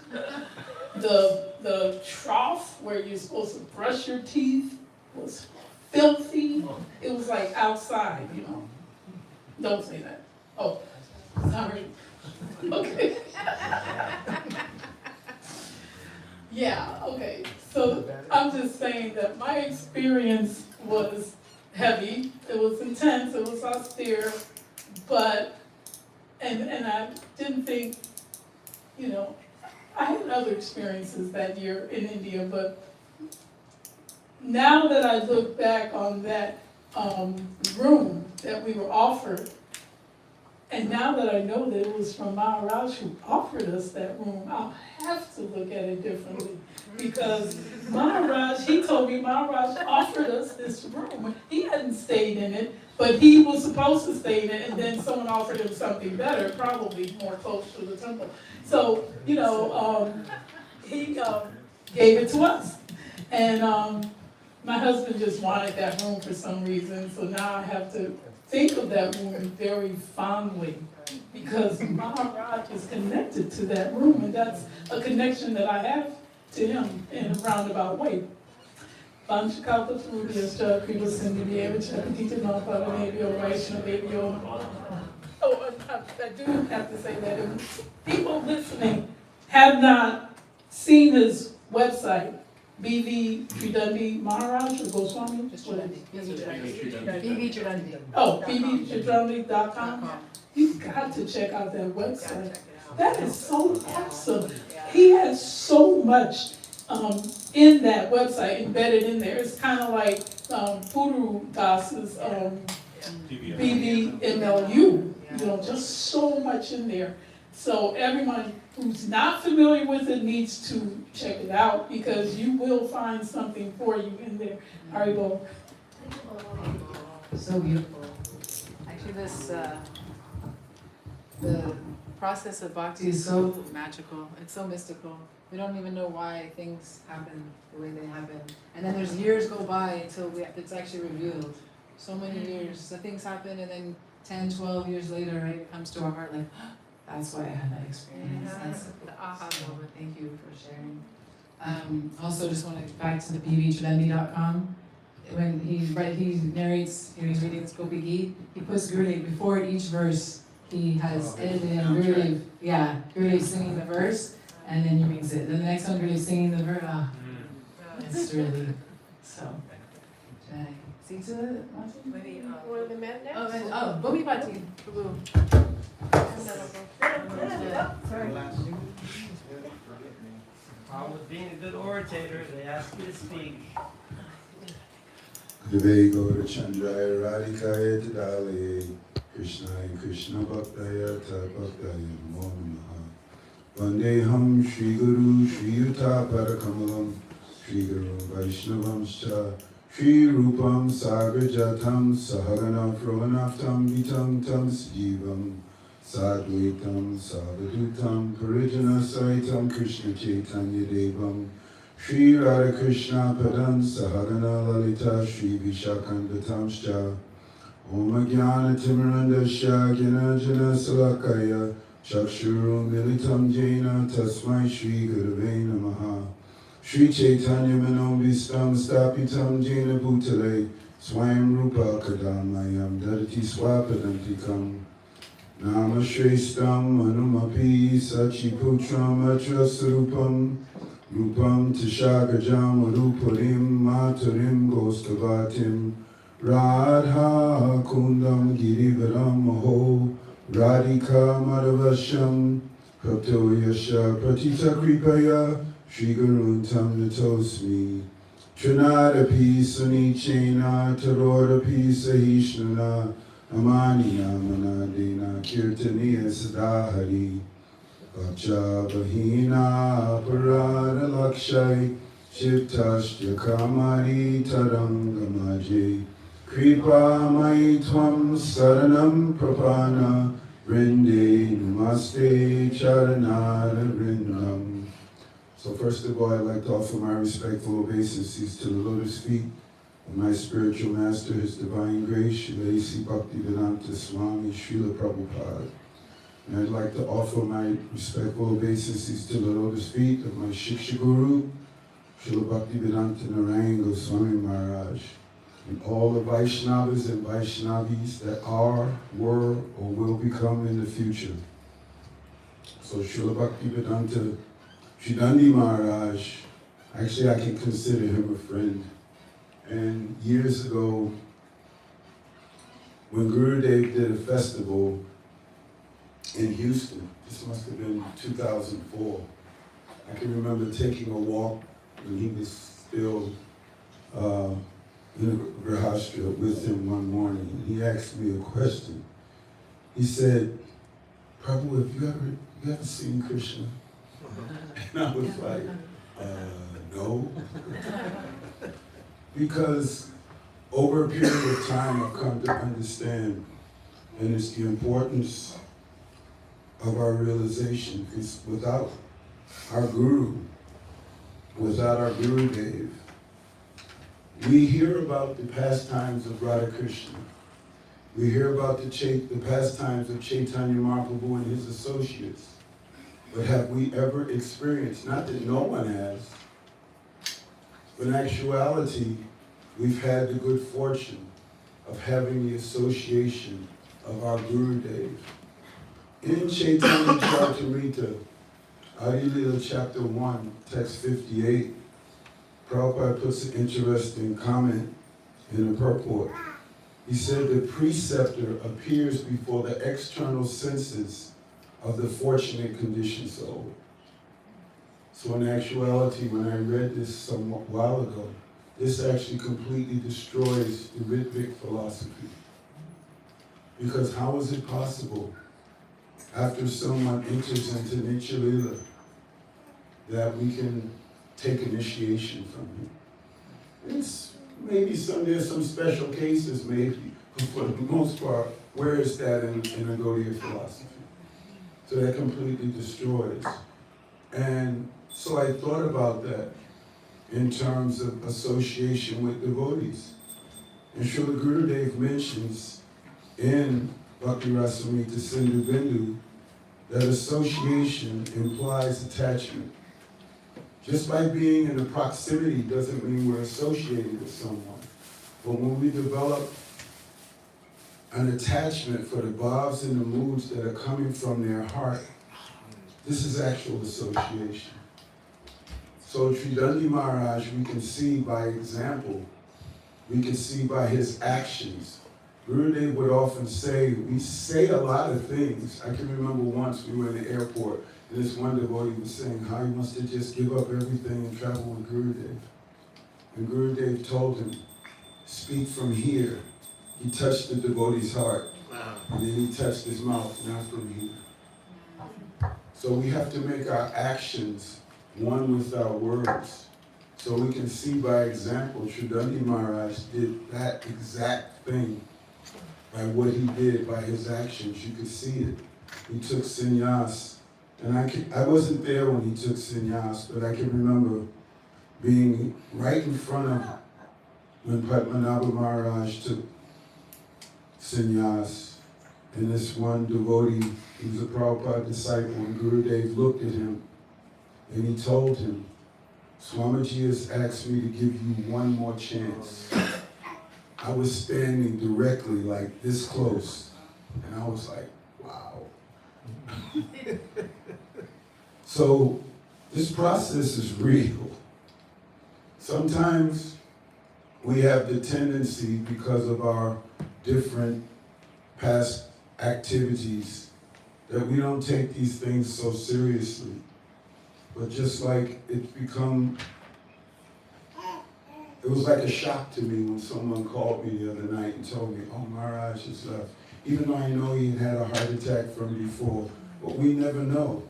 The trough where you're supposed to brush your teeth was filthy. It was like outside, Don't say that. Oh, sorry. Okay. Yeah, okay. So I'm just saying that my experience was heavy. It was intense. It was austere. But, and I didn't think, I had other experiences that year in India, but now that I look back on that room that we were offered, and now that I know that it was from Maharaj who offered us that room, I'll have to look at it differently. Because he told me Maharaj offered us this room. He hadn't stayed in it, but he was supposed to stay in it, and then someone offered him something better, probably more close to the temple. So, he gave it to us. And my husband just wanted that room for some reason, so now I have to think of that room very fondly, because Maharaj is connected to that room, and that's a connection that I have to him in a roundabout way. Vanchakalpa Thuriyascha Kripa Sindhya Chakatita Nopava Nebhyo Vaishnavebhyo. Oh, I do have to say that if people listening have not seen his website, BV Tridundi Maharaj or Goswami? Just What Tridundi. is it? BB Tridundi. Oh, BVTridundi.com. You've got to check out that website. That is so awesome. He has so much in that website embedded in there. It's kind of like Guru Das's BBMLU, you know, just so much in there. So everyone who's not familiar with it needs to check it out, because you will find something for you in there. Haribo. So beautiful. Actually, the process of bhakti is so magical. It's so mystical. We don't even know why things happen the way they happen. And then there's years go by until it's actually revealed. So many years. So things happen, and then 10, 12 years later, right, it comes to our heart like, that's why I had that experience. That's the aha moment. Thank you for sharing. Also, just want to get back to the bvtridundi.com. When he narrates, he's reading this Gopi Gita, he puts Gurudev before each verse. He has edited in Gurudev singing the verse, and then he reads it. Then the next one, Gurudev singing the verse. It's really so. See to it? Maybe, one of the men next? Gopi Pati. Sorry. With being a good orator, they ask you to speak. Krivai Gaura Chandraya Radhikaya Tadale Krishnaya Krishna Bhaktaya Bhaktaya Namo Namaha Vandeham Shri Guru Shri Yuta Parakamalam Shri Guru Vaishnavamscha Shri Rupam Sagrajatam Sahagana Pravanaftam Vitam Tam Sijivam Sadvaitam Savadutam Parijana Saitam Krishna Chaitanya Devam Shri Radha Krishna Padam Sahagana Lalita Shri Vishakandatamscha Om Jnana Timirandasya Jnana Salakaya Chakshurum Militam Jena Tasmai Shri Gurave Namaha Shri Chaitanya Manovistam Stapitam Jena Bhutale Swayam Rupa Kadamayam Dadati Swapadantikam Nama Shrestam Anumapi Sachiputram Atrasarupam Rupam Tishagajam Ruparim Matarim Gostavatim Radha Kundam Girivaram Maho Radhika Madhavasham Prapto Yasha Pratita Kripaya Shri Gurun Tam Natosmi Trinadapi Sunichena Tarodapi Sahishnana Amani Namanadina Kirtaniya Sadahari Vacha Bahina Parada Lakshai Shivtashtya Kamari Tarangamaji Kripa Mai Tvam Saranam Prapana Vrinde Namaste Charanara Vrindam. So first of all, I'd like to offer my respectful obeisances to the lotus feet of my spiritual master, His Divine Grace, Srila A.C. Bhaktivedanta Swami Srila Prabhupada. And I'd like to offer my respectful obeisances to the lotus feet of my Shiksha Guru, Srila Bhaktivedanta Narayan Goswami Maharaj, and all the Vaishnavas and Vaishnavis that are, were, or will become in the future. So Srila Bhaktivedanta Tridundi Maharaj, actually I can consider him a friend. And years ago, when Gurudev did a festival in Houston, this must have been 2004, I can remember taking a walk when he was still in a Grihastra with him one morning, and he asked me a question. He said, Prabhu, have you ever seen Krishna? And I was like, no. Because over a period of time I've come to understand, and it's the importance of our realization, because without our Guru, without our Gurudev, We hear about the pastimes of Radha Krishna. We hear about the pastimes of Chaitanya Mahaprabhu and his associates. But have we ever experienced, not that no one has, but in actuality, we've had the good fortune of having the association of our Gurudev. In Chaitanya Charitamrita, Adi Lila chapter 1, text 58, Prabhupada puts an interesting comment in the purport. He said the preceptor appears before the external senses of the fortunate conditioned soul. So in actuality, when I read this some while ago, this actually completely destroys the Ritvik philosophy. Because how is it possible, after someone enters into Nitya Lila, that we can take initiation from him? It's maybe there's some special cases maybe, but for the most part, where is that in a Gaudiya philosophy? So that completely destroys. And so I thought about that in terms of association with devotees. And Srila Gurudev mentions in Bhakti Rasamrita Sindhu Bindu that association implies attachment. Just by being in a proximity doesn't mean we're associated with someone. But when we develop an attachment for the bhavs and the moods that are coming from their heart, this is actual association. So Tridandi Maharaj, we can see by example, we can see by his actions. Gurudev would often say, we say a lot of things. I can remember once we were in the airport, and this one devotee was saying how he wants to just give up everything and travel with Gurudev. And Gurudev told him, speak from here. He touched the devotee's heart, and then he touched his mouth, not from here. So we have to make our actions one with our words. So we can see by example, Tridandi Maharaj did that exact thing by what he did, by his actions. You could see it. He took sannyas. And I wasn't there when he took sannyas, but I can remember being right in front of when Padmanabha Maharaj took sannyas. And this one devotee, he was a Prabhupada disciple, and Gurudev looked at him and he told him, Swamiji has asked me to give you one more chance. I was standing directly like this close, and I was like, wow. So this process is real. Sometimes we have the tendency, because of our different past activities, that we don't take these things so seriously. But just like it was like a shock to me when someone called me the other night and told me, oh, Maharaj has left. Even though I know he had a heart attack from before, but we never know.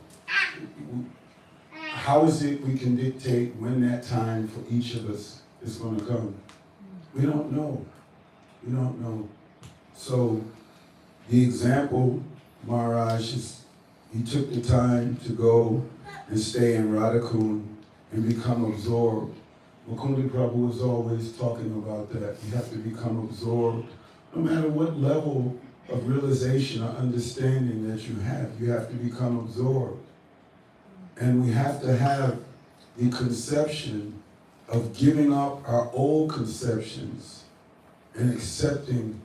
How is it we can dictate when that time for each of us is going to come? We don't know. We don't know. So the example, Maharaj, he took the time to go and stay in Radhakund and become absorbed. Mukundi Prabhu was always talking about that. You have to become absorbed. No matter what level of realization or understanding that you have to become absorbed. And we have to have the conception of giving up our old conceptions and accepting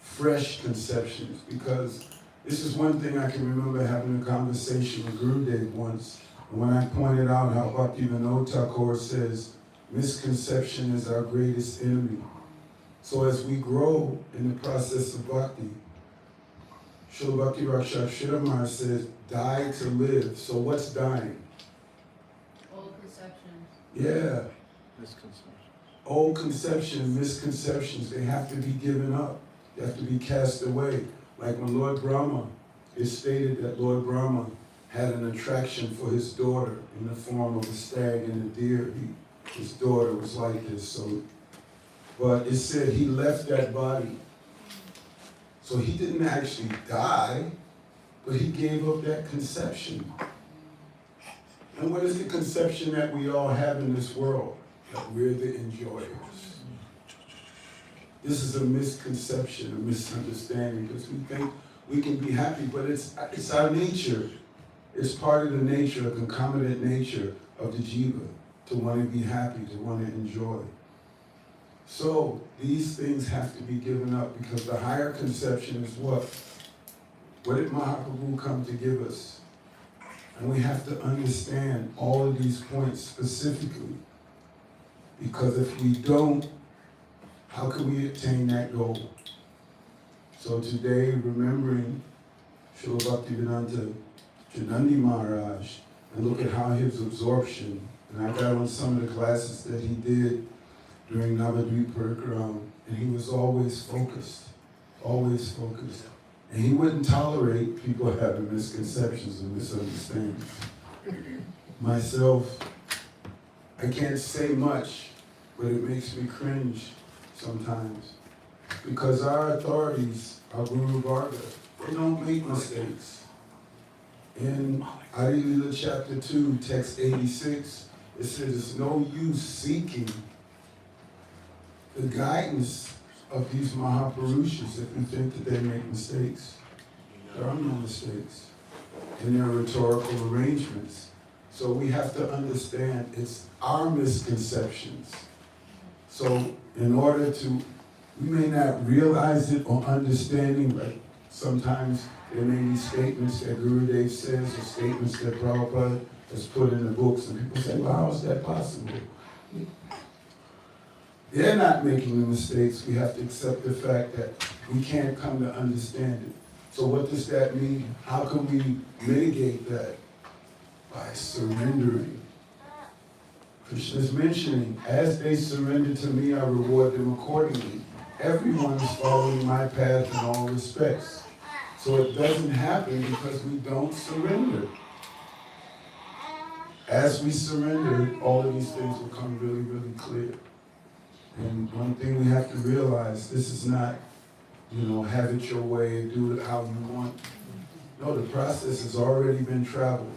fresh conceptions. Because this is one thing I can remember having a conversation with Gurudev once, when I pointed out how Bhaktivinoda Thakur says, misconception is our greatest enemy. So as we grow in the process of bhakti, Srila Bhakti Rakshak Shridhar says, die to live. So what's dying? Old conceptions. Yeah. Misconception. Old conception, misconceptions, they have to be given up. They have to be cast away. Like when Lord Brahma, it's stated that Lord Brahma had an attraction for his daughter in the form of a stag and a deer. His daughter was like this. So, but it said he left that body. So he didn't actually die, but he gave up that conception. And what is the conception that we all have in this world? That we're the enjoyers. This is a misconception, a misunderstanding, because we think we can be happy, but it's our nature. It's part of the nature, a concomitant nature of the jiva, to want to be happy, to want to enjoy. So these things have to be given up, because the higher conception is what? What did Mahaprabhu come to give us? And we have to understand all of these points specifically, because if we don't, how can we attain that goal? So today, remembering Srila Bhaktivedanta Janandi Maharaj, and look at how his absorption, and I got on some of the classes that he did during Navadvip Parikaram, and he was always focused, always focused. And he wouldn't tolerate people having misconceptions and misunderstandings. Myself, I can't say much, but it makes me cringe sometimes. Because our authorities, our Guru Varga, they don't make mistakes. In Adi Lila chapter 2, text 86, it says it's no use seeking the guidance of these Mahapurushas if we think that they make mistakes. There are no mistakes in their rhetorical arrangements. So we have to understand it's our misconceptions. So in order to, we may not realize it or understanding, like sometimes there may be statements that Gurudev says or statements that Prabhupada has put in the books, and people say, well, how is that possible? They're not making the mistakes. We have to accept the fact that we can't come to understand it. So what does that mean? How can we mitigate that? By surrendering. Krishna's mentioning, as they surrender to me, I reward them accordingly. Everyone is following my path in all respects. So it doesn't happen because we don't surrender. As we surrender, all of these things will come really, really clear. And one thing we have to realize, this is not, have it your way, do it how you want. No, the process has already been traveled.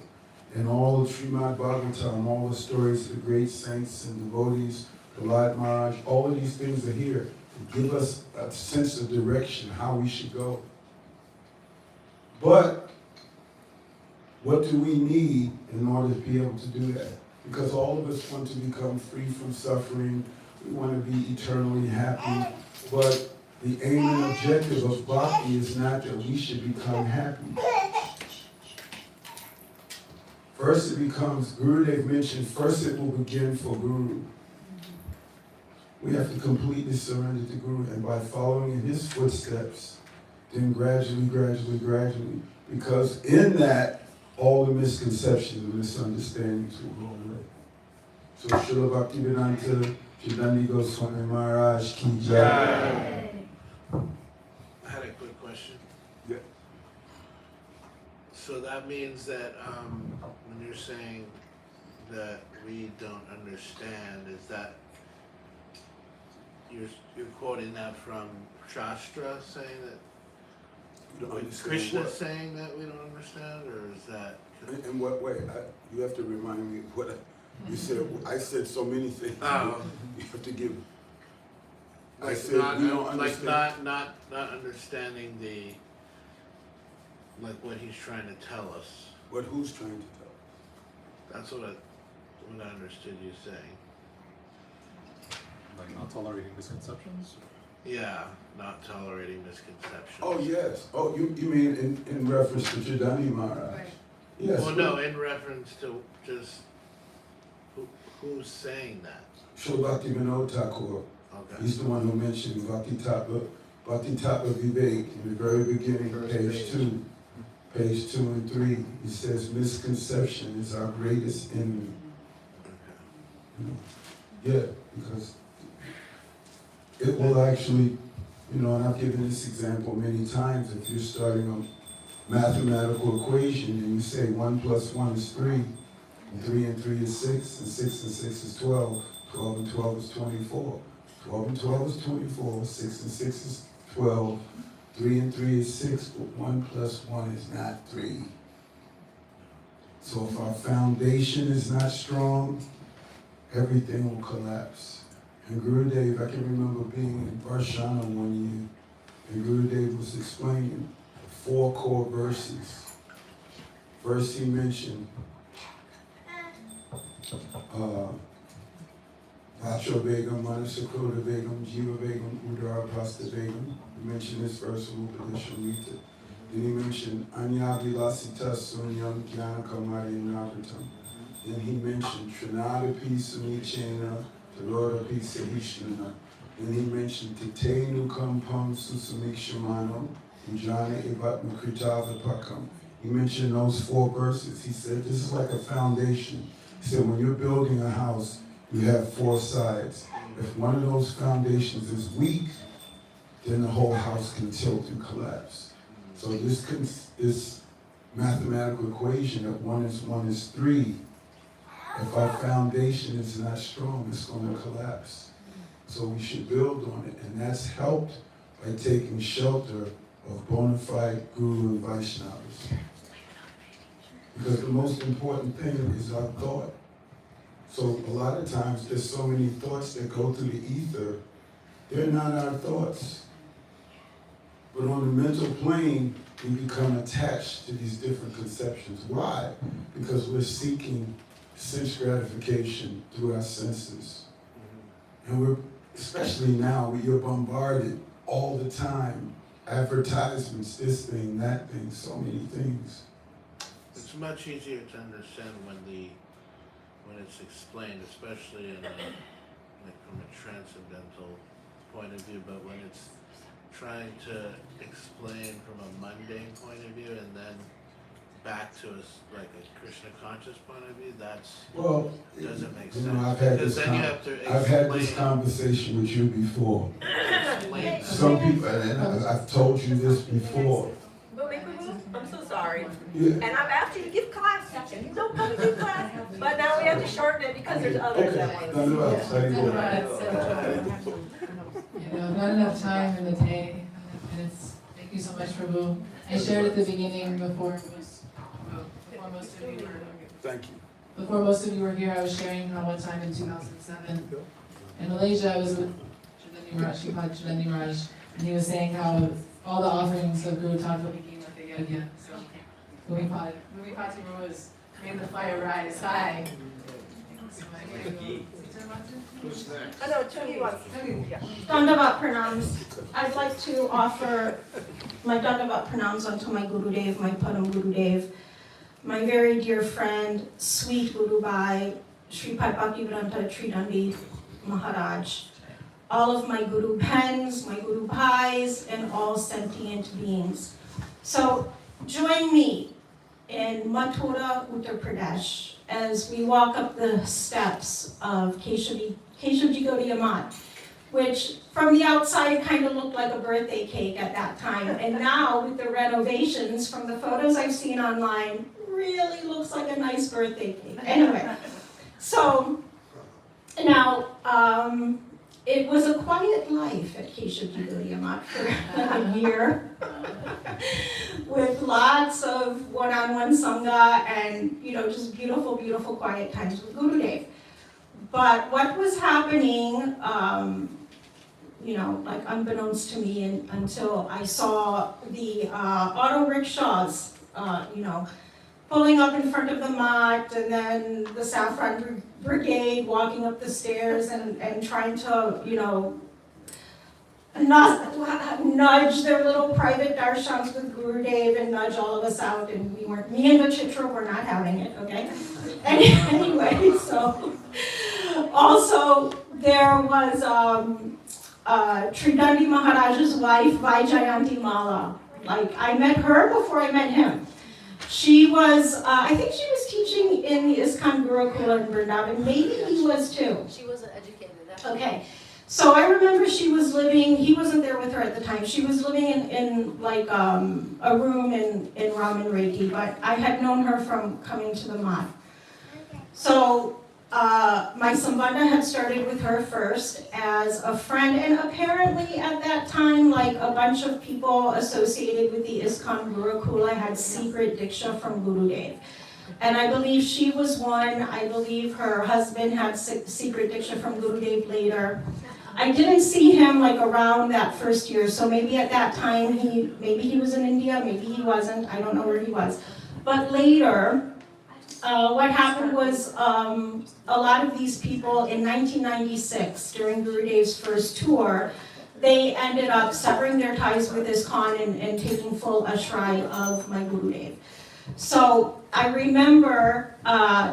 And all of Srimad Bhagavatam, all the stories of the great saints and devotees, Prahlad Maharaj, all of these things are here to give us a sense of direction, how we should go. But what do we need in order to be able to do that? Because all of us want to become free from suffering. We want to be eternally happy. But the aim and objective of bhakti is not that we should become happy. First it becomes, Gurudev mentioned, first it will begin for Guru. We have to completely surrender to Guru, and by following in his footsteps, then gradually, because in that, all the misconceptions and misunderstandings will go away. So Srila Bhaktivedanta Janandi Goswami Maharaj Ki Jai. I had a quick question. Yeah. So that means that when you're saying that we don't understand, is that you're quoting that from Shastra saying that You don't understand Krishna what? saying that we don't understand, or is that? In what way? You have to remind me what you said. I said so many things. You have to give. I said we don't understand. Not understanding what he's trying to tell us. What who's trying to tell? That's what I understood you saying. Like not tolerating misconceptions? Yeah, not tolerating misconceptions. Oh yes. Oh, you mean in reference to Janandi Maharaj? Right. Yes. Well, no, in reference to just who's saying that. Srila Bhaktivinoda Thakur. Okay. He's the one who mentioned Bhakti Tattva Vivek in the very beginning, page 2 and 3. He says misconception is our greatest enemy. Yeah, because it will actually, and I've given this example many times. If you're starting a mathematical equation and you say 1 plus 1 is 3, and 3 and 3 is 6, and 6 and 6 is 12, 12 and 12 is 24. 12 and 12 is 24, 6 and 6 is 12, 3 and 3 is 6, but 1 plus 1 is not 3. So if our foundation is not strong, everything will collapse. And Gurudev, I can remember being in Varshana one year, and Gurudev was explaining 4 core verses. First he mentioned Vacho Begum, Manasakota Begum, Jiva Begum, Udara Pasta Begum. He mentioned this verse of Upadeshamrita. Then he mentioned Anyavilasita Sunyam Jnana Kamari Navatam. Then he mentioned Trinadapi Sunichena, Tarodapi Sahishnana. Then he mentioned Titenu Kampam Susamikshamano, Ujana Evatma Kritava Pakam. He mentioned those 4 verses. He said this is like a foundation. He said when you're building a house, you have 4 sides. If one of those foundations is weak, then the whole house can tilt and collapse. So this mathematical equation that 1 is 1 is 3, if our foundation is not strong, it's going to collapse. So we should build on it, and that's helped by taking shelter of bona fide Guru and Vaishnavas. Because the most important thing is our thought. So a lot of times there's so many thoughts that go through the ether, they're not our thoughts. But on the mental plane, we become attached to these different conceptions. Why? Because we're seeking sense gratification through our senses. And we're, especially now, you're bombarded all the time. Advertisements, this thing, that thing, so many things. It's much easier to understand when it's explained, especially in like from a transcendental point of view, but when it's trying to explain from a mundane point of view and then back to like a Krishna conscious point of view, doesn't make sense. I've had this conversation with you before. Some people, and I've told you this before. I'm so sorry. Yeah. And I've asked you to give class, and you don't come to give class. But now we have to shorten it because there's others that want to. Not enough time in the day, and thank you so much, Prabhu. I shared at the beginning before most of you were. Thank you. Before most of you were here, I was sharing how one time in 2007 in Malaysia, I was with Chidani Raj, and he was saying how all the offerings of Guru Tattva became like a yajna. So Bhumipati Rose made the fire rise high. Who's next? I know, Tony wants. Dandavat pranams. I'd like to offer my Dandavat pranams unto my Gurudev, my Padam Gurudev, my very dear friend, sweet Guru Bhai, Sripad Bhaktivedanta Tridandi Maharaj, all of my Guru Bhens, my Guru Bhais, and all sentient beings. So join me in Mathura, Uttar Pradesh, as we walk up the steps of Keshavji Gaudiya Math, which from the outside kind of looked like a birthday cake at that time. And now with the renovations, from the photos I've seen online, really looks like a nice birthday cake. Anyway, so now it was a quiet life at Keshavji Gaudiya Math for a year, with lots of one-on-one sangha and just beautiful, beautiful quiet times with Gurudev. But what was happening, like unbeknownst to me, until I saw the auto rickshaws, pulling up in front of the mat, and then the Saffron Brigade walking up the stairs and trying to, nudge their little private darshans with Gurudev and nudge all of us out, and me and Vachitra were not having it, okay? Anyway, so also there was Tridandi Maharaj's wife, Vaijayanti Mala. Like, I met her before I met him. She was, I think she was teaching in the ISKCON Gurukula in Vrindavan. Maybe he was too. She wasn't educated. Okay. So I remember she was living, he wasn't there with her at the time, she was living in like a room in Raman Reiki, but I had known her from coming to the mat. So my Sambandha had started with her first as a friend, and apparently at that time, like a bunch of people associated with the ISKCON Gurukula had secret diksha from Gurudev. And I believe she was one. I believe her husband had secret diksha from Gurudev later. I didn't see him like around that first year, so maybe at that time maybe he was in India, maybe he wasn't. I don't know where he was. But later, what happened was a lot of these people in 1996, during Gurudev's first tour, they ended up severing their ties with ISKCON and taking full ashray of my Gurudev. So I remember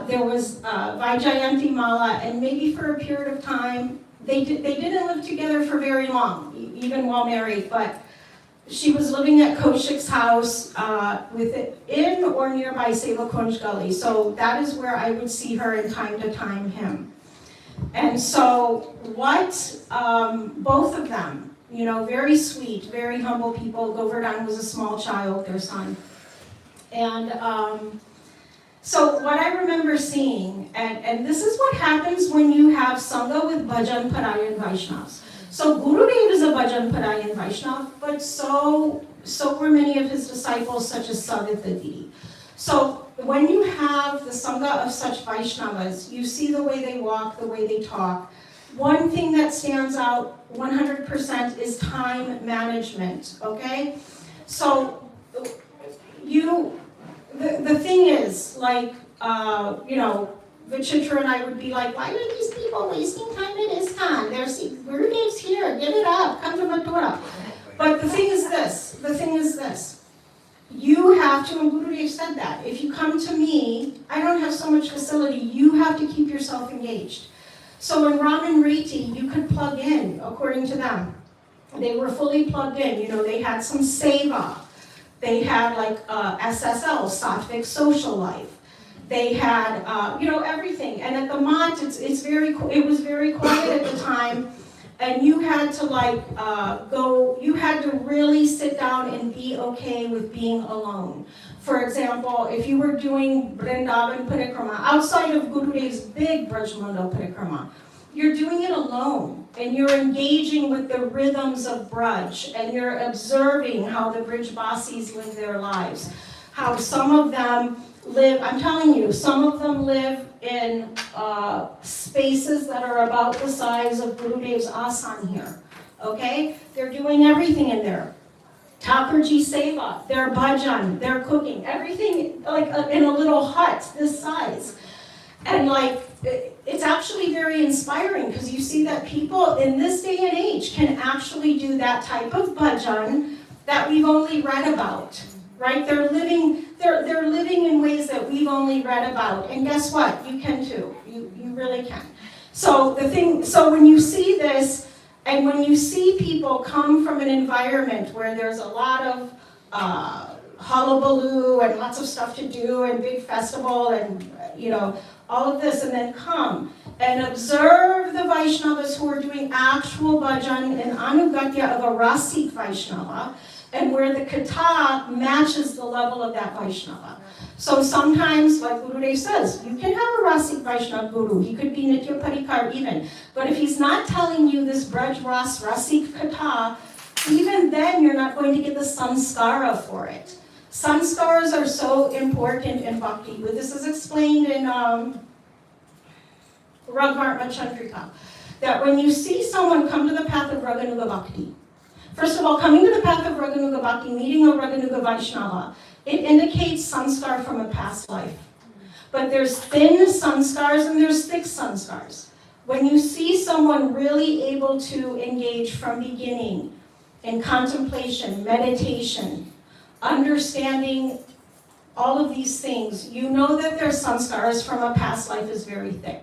there was Vaijayanti Mala, and maybe for a period of time, they didn't live together for very long, even while married, but she was living at Kaushik's house in or nearby Seva Kunj Gully. So that is where I would see her in time to time him. And so both of them, very sweet, very humble people. Govardhan was a small child, their son. And so what I remember seeing, and this is what happens when you have Sangha with Bhajan Parayan Vaishnavas. So Gurudev is a Bhajan Parayan Vaishnav, but so were many of his disciples, such as Savitri Didi. So when you have the Sangha of such Vaishnavas, you see the way they walk, the way they talk. One thing that stands out 100% is time management, okay? So the thing is, like, Vichitra and I would be like, why are these people wasting time at ISKCON? Gurudev's here, give it up, come to Mathura. But the thing is this, you have to, and Gurudev said that, if you come to me, I don't have so much facility, you have to keep yourself engaged. So in Raman Riti, you could plug in, according to them. They were fully plugged in, they had some seva. They had like SSL, Sattvic social life. They had, everything. And at the Mott, it was very quiet at the time. And you had to you had to really sit down and be okay with being alone. For example, if you were doing Vrindavan Parikrama, outside of Gurudev's big Brajmandal Parikrama, you're doing it alone, and you're engaging with the rhythms of Braj, and you're observing how the Brijbasis live their lives, how some of them live, I'm telling you, some of them live in spaces that are about the size of Gurudev's asan here, okay? They're doing everything in there. Thakurji Seva, their bhajan, their cooking, everything like in a little hut this size. And it's actually very inspiring because you see that people in this day and age can actually do that type of bhajan that we've only read about, right? They're living in ways that we've only read about. And guess what? You can too. You really can. So when you see this, and when you see people come from an environment where there's a lot of hullabaloo and lots of stuff to do and big festival and all of this, and then come and observe the Vaishnavas who are doing actual bhajan and anugatya of a Rasik Vaishnava, and where the kata matches the level of that Vaishnava. So sometimes, like Gurudev says, you can have a Rasik Vaishnava Guru, he could be Nitya Parikar even, but if he's not telling you this Braj Ras Rasik kata, even then you're not going to get the sanskara for it. Sanskaras are so important in bhakti. This is explained in Ragvartma Chandrika, that when you see someone come to the path of Raganuga Bhakti, first of all, coming to the path of Raganuga Bhakti, meeting a Raganuga Vaishnava, it indicates sanskar from a past life. But there's thin sanskars and there's thick sanskars. When you see someone really able to engage from beginning in contemplation, meditation, understanding all of these things, you know that their sanskars from a past life is very thick.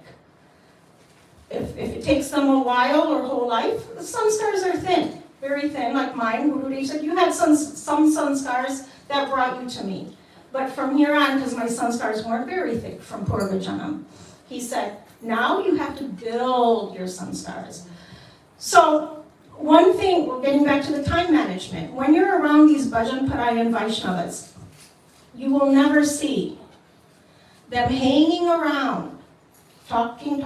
If it takes them a while or whole life, the sanskars are thin, very thin, like mine. Gurudev said, you had some sanskars that brought you to me. But from here on, because my sanskars weren't very thick from Purva Janam, he said, now you have to build your sanskars. So one thing, we're getting back to the time management. When you're around these Bhajan Parayan Vaishnavas, you will never see them hanging around, talking.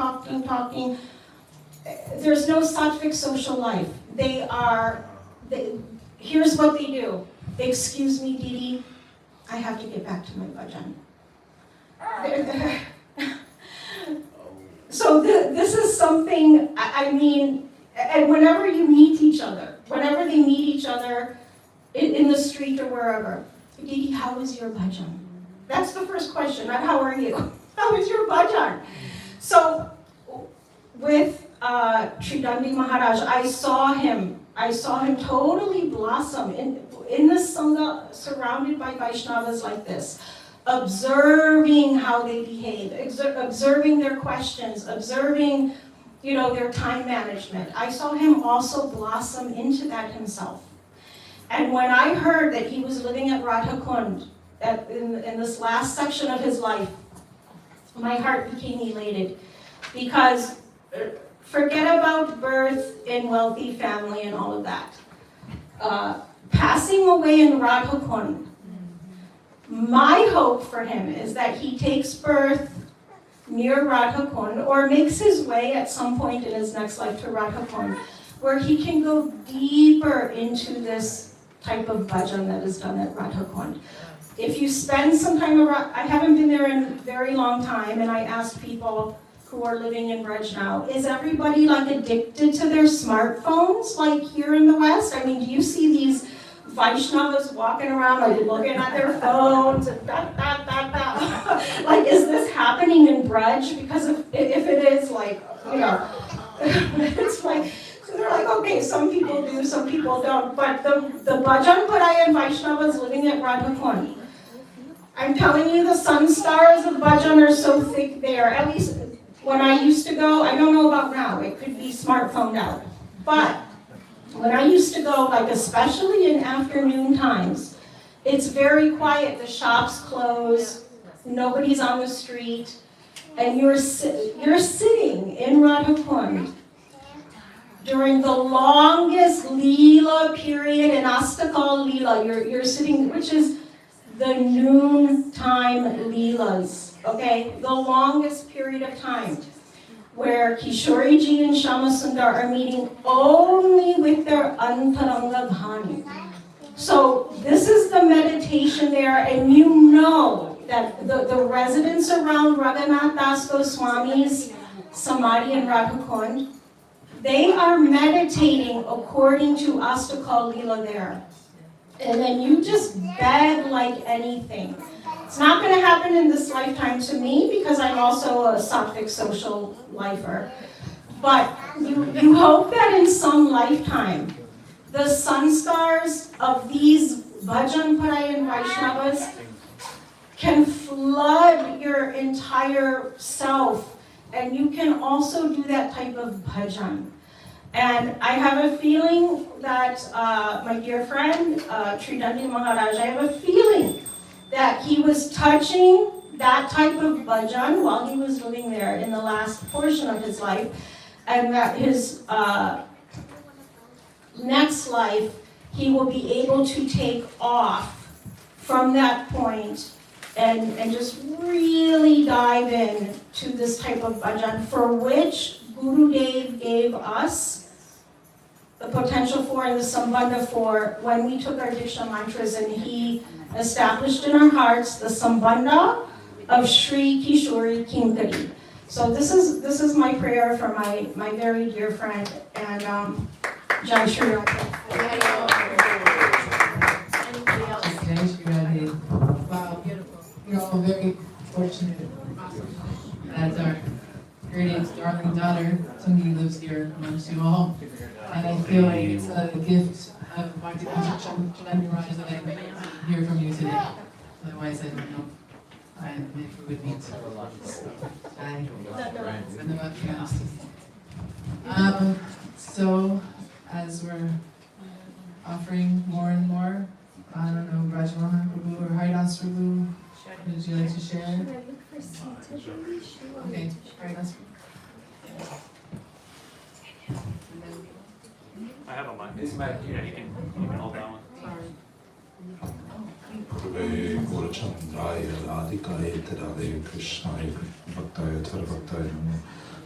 There's no sattvic social life. Here's what they do. Excuse me, Didi, I have to get back to my bhajan. So this is something, I mean, and whenever you meet each other, whenever they meet each other in the street or wherever, Didi, how was your bhajan? That's the first question, not how are you? How was your bhajan? So with Tridandi Maharaj, I saw him totally blossom in the Sangha, surrounded by Vaishnavas like this, observing how they behave, observing their questions, observing, their time management. I saw him also blossom into that himself. And when I heard that he was living at Radha Kund, in this last section of his life, my heart became elated, because forget about birth in wealthy family and all of that. Passing away in Radha Kund, my hope for him is that he takes birth near Radha Kund, or makes his way at some point in his next life to Radha Kund, where he can go deeper into this type of bhajan that is done at Radha Kund. If you spend some time around, I haven't been there in a very long time, and I asked people who are living in Braj now, is everybody like addicted to their smartphones like here in the West? I mean, do you see these Vaishnavas walking around like looking at their phones and like, is this happening in Braj? Because if it is, like, it's like, so they're like, okay, some people do, some people don't. But the Bhajan Parayan Vaishnavas living at Radha Kund, I'm telling you, the sun stars of Bhajan are so thick there. At least when I used to go, I don't know about now, it could be smartphoned out. But when I used to go, like especially in afternoon times, it's very quiet. The shops close, nobody's on the street, and you're sitting in Radha Kund during the longest Leela period in Astakal Leela. You're sitting, which is the noontime Leelas, okay? The longest period of time, where Kishoriji and Shamasundar are meeting only with their Antaranga Bhani. So this is the meditation there, and you know that the residents around Raghunath Das Goswami's Samadhi in Radha Kund, they are meditating according to Astakal Leela there. And then you just beg like anything. It's not going to happen in this lifetime to me, because I'm also a sattvic social lifer. But you hope that in some lifetime, the sanskars of these Bhajan Parayan Vaishnavas can flood your entire self, and you can also do that type of bhajan. And I have a feeling that my dear friend, Tridandi Maharaj, I have a feeling that he was touching that type of bhajan while he was living there in the last portion of his life, and that his next life, he will be able to take off from that point and just really dive in to this type of bhajan, for which Gurudev gave us the potential for and the sambandha for when we took our Diksha mantras, and he established in our hearts the sambandha of Sri Kishori Kinkari. So this is my prayer for my very dear friend, and Jai Shri Radha. Jai Shri Radha. Wow, beautiful. We're all very fortunate that our great darling daughter, Tungi, lives here amongst you all. And I feel like it's a gift of Bhakti Chandra Raj that I hear from you today. Otherwise, I don't know if we would meet. So, as we're offering more and more, I don't know, Rajmohan Prabhu or Haridas Prabhu, would you like to share? Okay, Haridas Prabhu. I have a mic. Yeah, you can hold that one. Sorry. Gurachandaya Radhikaya Tadave Krishnaya Bhaktaya Tadavaktaya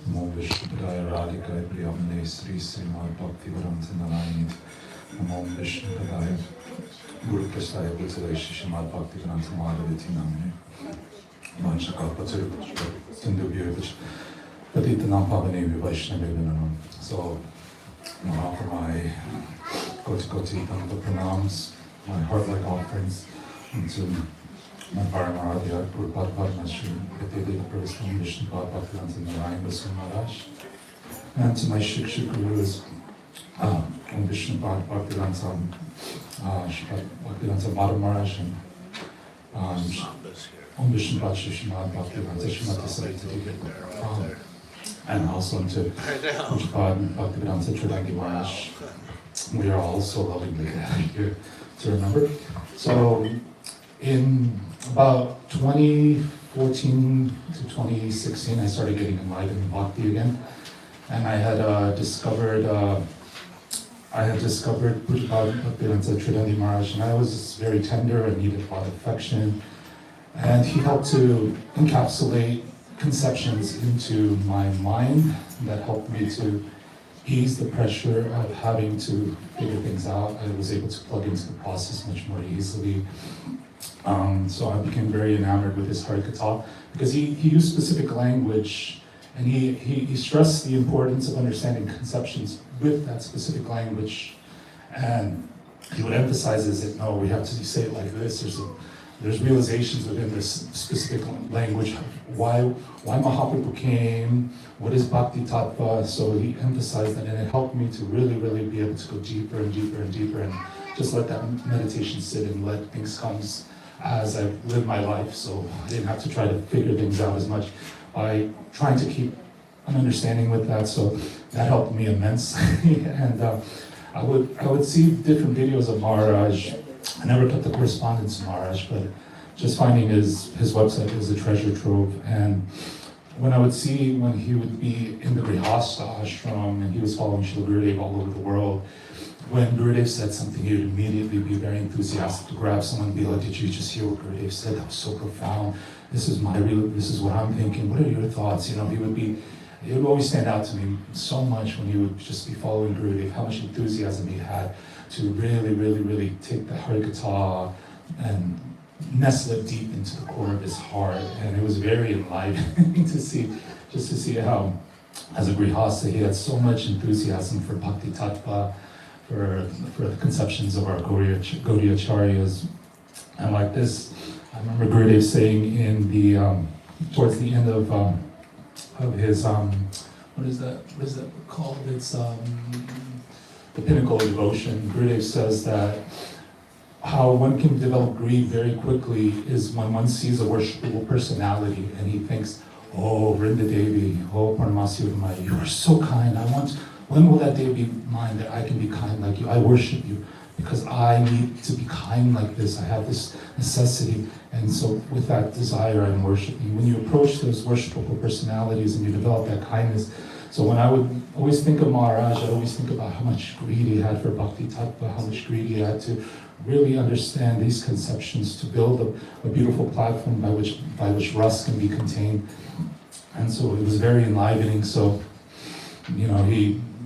Namo Vishnudaya Radhikaya Priyamne Sri Srimad Bhaktivedanta Narayani Namo Vishnudaya Guru Prasthaya Bhutale Srimad Bhaktivedanta Madhaviti Namne. Mancha Kalpa Tirupachka, Sindhu Patitanam Pavane Vaishnavi. So I offer my Koti Dhamma pranams, my heart-like offerings into my Paramaradhya, Guru Padma Shri Vidyadeva Pravastam Vishnu Bhaktivedanta Narayan Goswami Maharaj, and to my Shiksha Gurus, Vishnu Bhaktivedanta Bhaktivedanta Madhu Maharaj, and Vishnu Bhaktivedanta Bhaktivedanta Shrimati Sarita, and also to Pujapad Bhaktivedanta Tridangi Maharaj. We are all so lovingly here to remember. So in about 2014 to 2016, I started getting enlightened in Bhakti again. And I had discovered Pujapad Bhaktivedanta Tridangi Maharaj, and I was very tender and needed a lot of affection. And he helped to encapsulate conceptions into my mind that helped me to ease the pressure of having to figure things out. I was able to plug into the process much more easily. So I became very enamored with his Harikatha because he used specific language, and he stressed the importance of understanding conceptions with that specific language. And he would emphasize that no, we have to say it like this. There's realizations within this specific language. Why Mahaprabhu came, what is Bhakti Tattva. So he emphasized that, and it helped me to really, really be able to go deeper and deeper and deeper, and just let that meditation sit and let things come as I live my life. So I didn't have to try to figure things out as much by trying to keep an understanding with that. So that helped me immensely. And I would see different videos of Maharaj. I never kept the correspondence with Maharaj, but just finding his website was a treasure trove. And when I would see when he would be in the Grihastha ashram and he was following Srila Gurudev all over the world, when Gurudev said something, he would immediately be very enthusiastic to grab someone and be like, did you just hear what Gurudev said? That was so profound. This is what I'm thinking. What are your thoughts? You know, it would always stand out to me so much when he would just be following Gurudev, how much enthusiasm he had to really, really, really take the Harikatha and nestle it deep into the core of his heart. And it was very enlivening to see how, as a Grihastha, he had so much enthusiasm for Bhakti Tattva, for the conceptions of our Gaudiya Acharyas. And like this, I remember Gurudev saying in the, towards the end of his, what is that called? It's the pinnacle of devotion. Gurudev says that how one can develop greed very quickly is when one sees a worshipable personality and he thinks, oh, Vrinda Devi, oh, Parnamasi Udamaya, you are so kind. When will that day be mine that I can be kind like you? I worship you because I need to be kind like this. I have this necessity. And so with that desire, I'm worshiping. When you approach those worshipable personalities and you develop that kindness, so when I would always think of Maharaj, I always think about how much greed he had for Bhakti Tattva, how much greed he had to really understand these conceptions, to build a beautiful platform by which Ras can be contained. And so it was very enlivening. So, you know,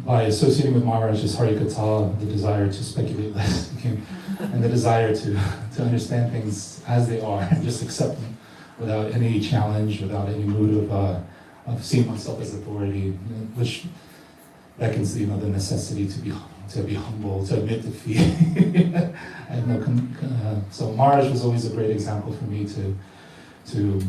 by associating with Maharaj's Harikatha, the desire to speculate less became, and the desire to understand things as they are and just accept them without any challenge, without any mood of seeing myself as authority, which beckons, you know, the necessity to be humble, to admit defeat. I have no so Maharaj was always a great example for me to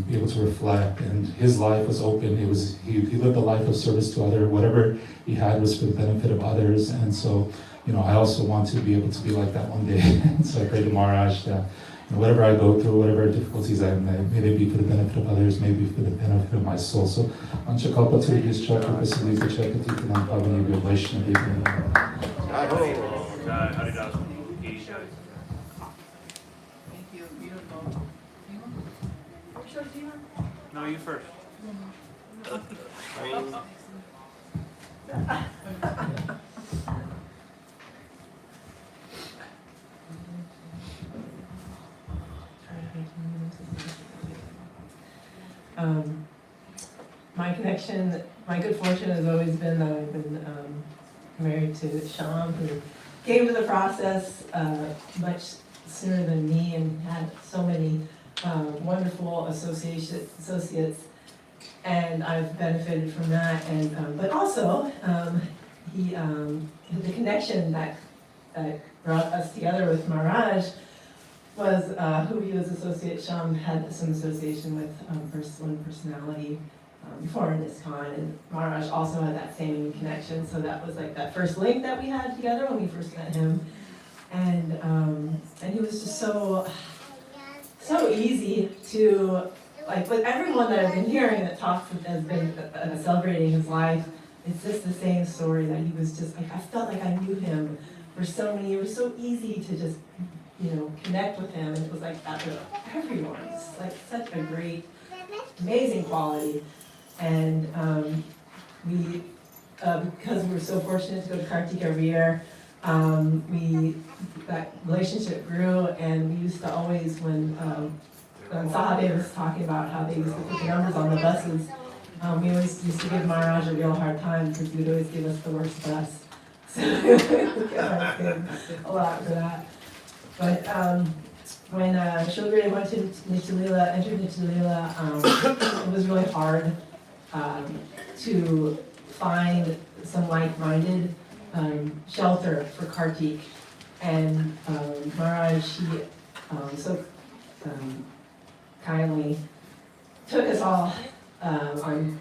be able to reflect, and his life was open. He lived a life of service to others. Whatever he had was for the benefit of others, and so, you know, I also want to be able to be like that one day. So I pray to Maharaj that, you know, whatever I go through, whatever difficulties I have, may they be for the benefit of others, may be for the benefit of my soul. So, Anchakalpa Turgis Chakra Pasilita Chakati Kanam Pavani Vaishnavi. Thank you, beautiful. No, you first. My connection, my good fortune has always been that I've been married to Sham, who came to the process much sooner than me and had so many wonderful associates, and I've benefited from that. And but also, the connection that brought us together with Maharaj was who he was associate. Sham had some association with one personality before in ISKCON, and Maharaj also had that same connection. So that was like that first link that we had together when we first met him, and he was just so easy to, like, with everyone that I've been hearing that talks that has been celebrating his life. It's just the same story, that he was just like, I felt like I knew him for so many years. It was so easy to just, connect with him, and it was like that with everyone. It's like such a great, amazing quality. And we, because we were so fortunate to go to Kartik every year, that relationship grew, and we used to always, when Sahadev was talking about how they used to put the numbers on the buses, we always used to give Maharaj a real hard time because he would always give us the worst bus. So we would give him a lot for that. But when Shilgiri went to entered Nitya Leela, it was really hard to find some like-minded shelter for Kartik. And Maharaj, he so kindly took us all on,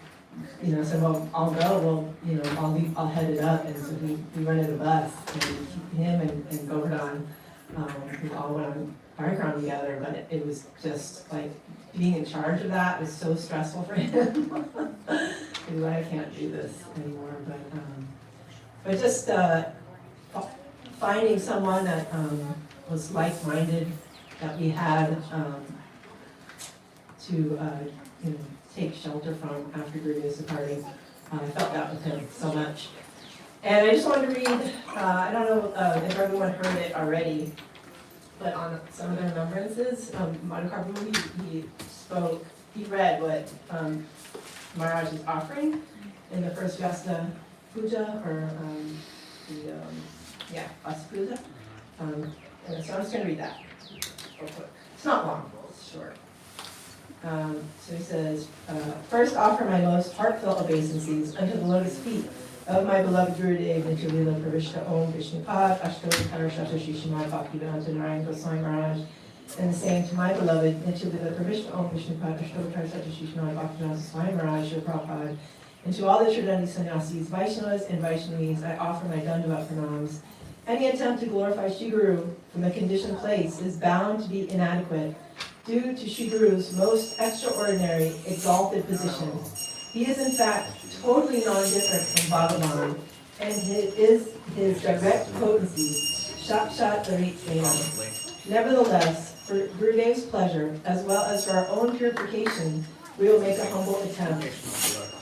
said, well, I'll go, well, I'll head it up. And so we rented a bus, and him and Govardhan, we all went on Parikram together, but it was just like being in charge of that was so stressful for him. He was like, I can't do this anymore. But just finding someone that was like-minded, that we had to take shelter from after Gurudev's departing. I felt that with him so much. And I just wanted to read, I don't know if everyone heard it already, but on some of the remembrances, Madhukarprabhu, he read what Maharaj is offering in the first Vyasa Puja, or Vyasa Puja. So I'm just going to read that real quick. It's not long, it's short. So he says, first offer my most heartfelt obeisances unto the lotus feet of my beloved Gurudev, Nitya Leela Pravishta Om Vishnupad, Ashtovi Parashata Shishimad Bhaktivedanta Narayan Goswami Maharaj, and the same to my beloved Nitya Leela Pravishta Om Vishnupad, Ashtovi Parashata Shishimad Bhaktivedanta Swami Maharaj, Shri Prabhupada, and to all the Tridandi sannyasis, Vaishnavas and Vaishnavis, I offer my Dandavat pranams. Any attempt to glorify Shri Guru from the conditioned place is bound to be inadequate due to Shri Guru's most extraordinary, exalted position. He is in fact totally non-different from Bhagavan, and it is his direct potency, Sakshat Larit Sena. Nevertheless, for Gurudev's pleasure, as well as for our own purification, we will make a humble attempt.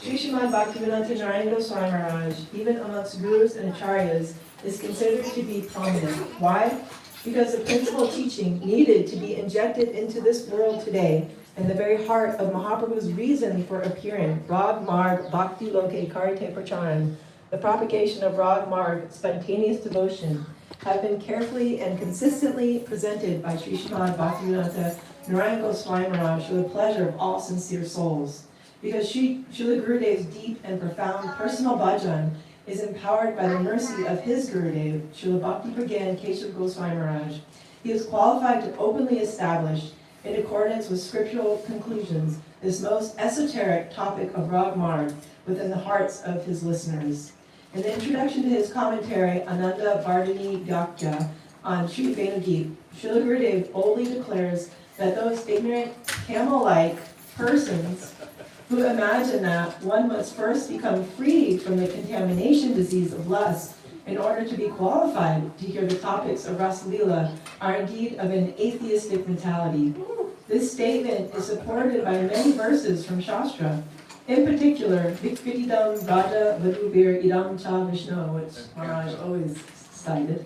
Sri Srimad Bhaktivedanta Narayan Goswami Maharaj, even amongst gurus and acharyas, is considered to be prominent. Why? Because the principal teaching needed to be injected into this world today, and the very heart of Mahaprabhu's reason for appearing, Rag Marg Bhakti Loke Karite Pracharan, the propagation of Rag Marg, spontaneous devotion, have been carefully and consistently presented by Sri Srimad Bhaktivedanta Narayan Goswami Maharaj for the pleasure of all sincere souls. Because Srila Gurudev's deep and profound personal bhajan is empowered by the mercy of his Gurudev, Srila Bhakti Pragan Keshav Goswami Maharaj, he is qualified to openly establish, in accordance with scriptural conclusions, this most esoteric topic of Rag Marg within the hearts of his listeners. In the introduction to his commentary, Ananda Vardhani Vyakya on Sri Venugit, Srila Gurudev boldly declares that those ignorant, camel-like persons who imagine that one must first become freed from the contamination disease of lust in order to be qualified to hear the topics of Rasa Leela are indeed of an atheistic mentality. This statement is supported by many verses from Shastra. In particular, Vikritidam Raja Vadubir Idam Cha Vishnu, which Maharaj always cited,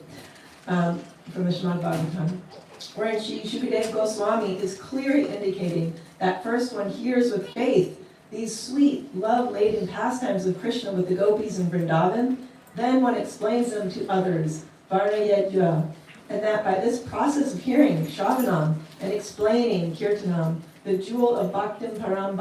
from the Srimad Bhagavatam, wherein Shri Shukadeva Goswami is clearly indicating that first one hears with faith these sweet, love-laden pastimes of Krishna with the gopis in Vrindavan, then one explains them to others, Varnayajya, and that by this process of hearing, Shravanam, and explaining Kirtanam, the jewel of Bhaktim Param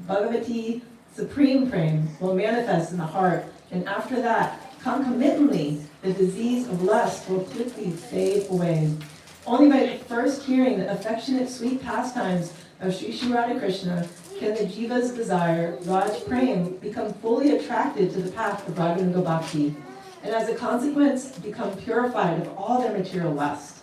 Bhagavati Supreme Prem, will manifest in the heart, and after that, concomitantly, the disease of lust will quickly fade away. Only by first hearing the affectionate, sweet pastimes of Sri Sri Radhakrishna can the jiva's desire, Raj Prem, become fully attracted to the path of Raganuga Bhakti, and as a consequence, become purified of all their material lust.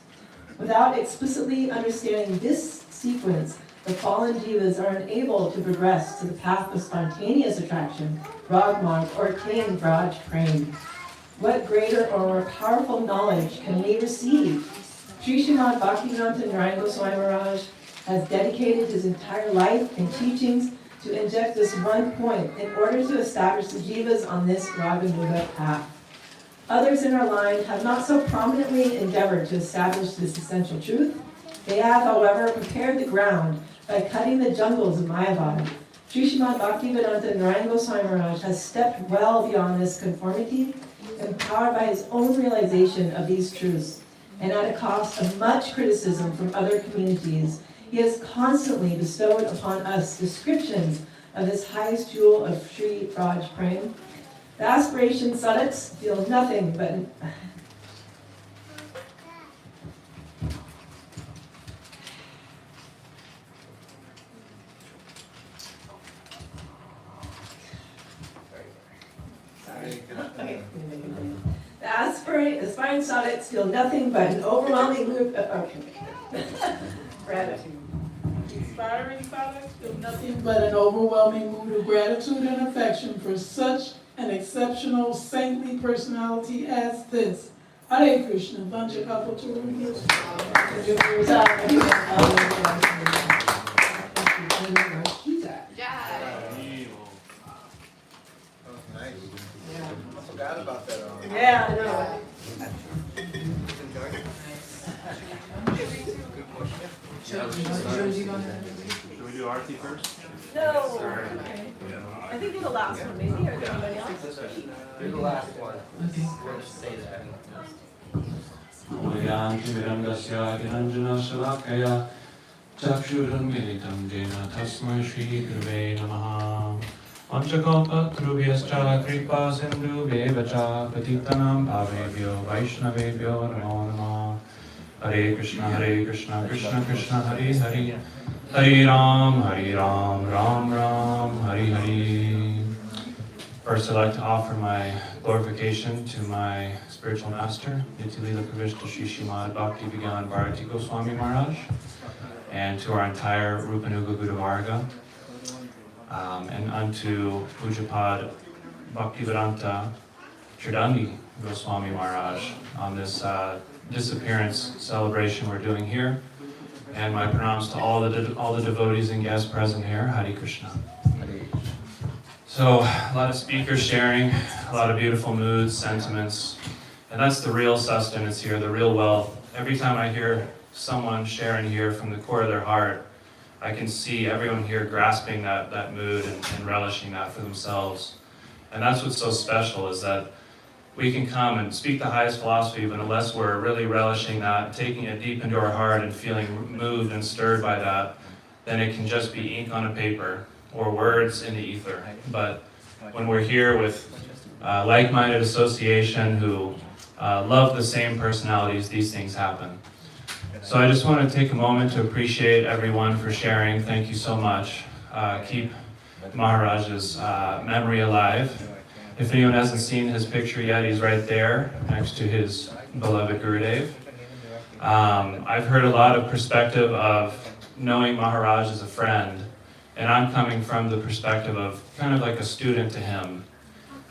Without explicitly understanding this sequence, the fallen jivas are unable to progress to the path of spontaneous attraction, Rag Marg, or attain Raj Prem. What greater or more powerful knowledge can we receive? Sri Srimad Bhaktivedanta Narayana Goswami Maharaj has dedicated his entire life and teachings to inject this one point in order to establish the jivas on this Raganuga path. Others in our line have not so prominently endeavored to establish this essential truth. They have, however, prepared the ground by cutting the jungles of Mayavad. Sri Srimad Bhaktivedanta Narayana Goswami Maharaj has stepped well beyond this conformity, empowered by his own realization of these truths, and at a cost of much criticism from other communities, he has constantly bestowed upon us descriptions of this highest jewel of Sri Raj Prem. The aspiration sadhaks feel nothing but aspiring sadhaks feel nothing but an overwhelming loop of gratitude. Inspiring sadhaks feel nothing but an overwhelming mood of gratitude and affection for such an exceptional saintly personality as this. Hare Krishna, Vancha Kalpataru. I forgot about that. Yeah, I know. Should we do Arti first? No. I think you're the last one, maybe, or is there anybody else? You're the last one. We'll just say that. Chakshurunmilitam jena tasmai Shri Gurave Namaha. Panchakalpatrubhyascha kripa sindhubhyevacha patitanam bhavebhyo vaishnavebhyo namo namaha. Hare Krishna, Krishna Krishna, Hare Hare, Hare Ram, Ram Ram, Hare Hare. First, I'd like to offer my glorification to my spiritual master, Nityalila Pravishta Sri Srimad Bhakti Vigyan Bharati Goswami Maharaj, and to our entire Rupanuga Guru Varga, and unto Pujapad Bhaktivedanta Tridangi Goswami Maharaj on this disappearance celebration we're doing here. And my pranams to all the devotees and guests present here. Hare Krishna. So, a lot of speakers sharing, a lot of beautiful moods, sentiments, and that's the real sustenance here, the real wealth. Every time I hear someone sharing here from the core of their heart, I can see everyone here grasping that mood and relishing that for themselves. And that's what's so special, is that we can come and speak the highest philosophy, but unless we're really relishing that, taking it deep into our heart and feeling moved and stirred by that, then it can just be ink on a paper or words in the ether. But when we're here with like-minded association who love the same personalities, these things happen. So I just want to take a moment to appreciate everyone for sharing. Thank you so much. Keep Maharaj's memory alive. If anyone hasn't seen his picture yet, he's right there next to his beloved Gurudev. I've heard a lot of perspective of knowing Maharaj as a friend, and I'm coming from the perspective of kind of like a student to him.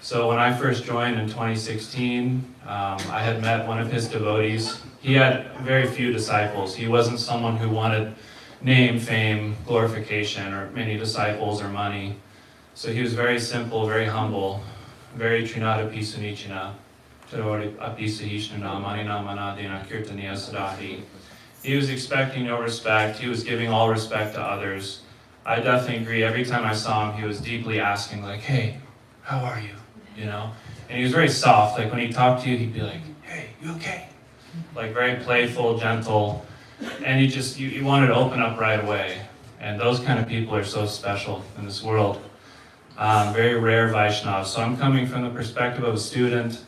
So when I first joined in 2016, I had met one of his devotees. He had very few disciples. He wasn't someone who wanted name, fame, glorification, or many disciples or money. So he was very simple, very humble, very trinada pisunichina, tadori apisahishna mani namanadina kirtaniya sadahi. He was expecting no respect. He was giving all respect to others. I definitely agree. Every time I saw him, he was deeply asking, like, hey, how are you? You know? And he was very soft. Like when he talked to you, he'd be like, hey, you okay? Like very playful, gentle. and you wanted to open up right away. And those kind of people are so special in this world. Very rare Vaishnavas. So I'm coming from the perspective of a student.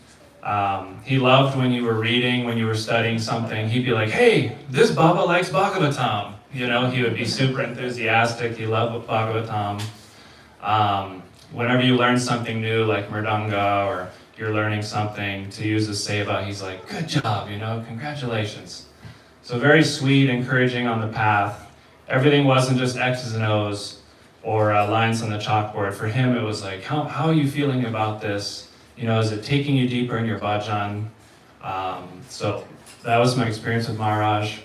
He loved when you were reading, when you were studying something, he'd be like, hey, this Baba likes Bhagavatam. You know, he would be super enthusiastic. He loved Bhagavatam. Whenever you learn something new, like Mridanga, or you're learning something to use as seva, he's like, good job, you know, congratulations. So very sweet, encouraging on the path. Everything wasn't just X's and O's or lines on the chalkboard. For him, it was like, how are you feeling about this? You know, is it taking you deeper in your bhajan? So that was my experience with Maharaj.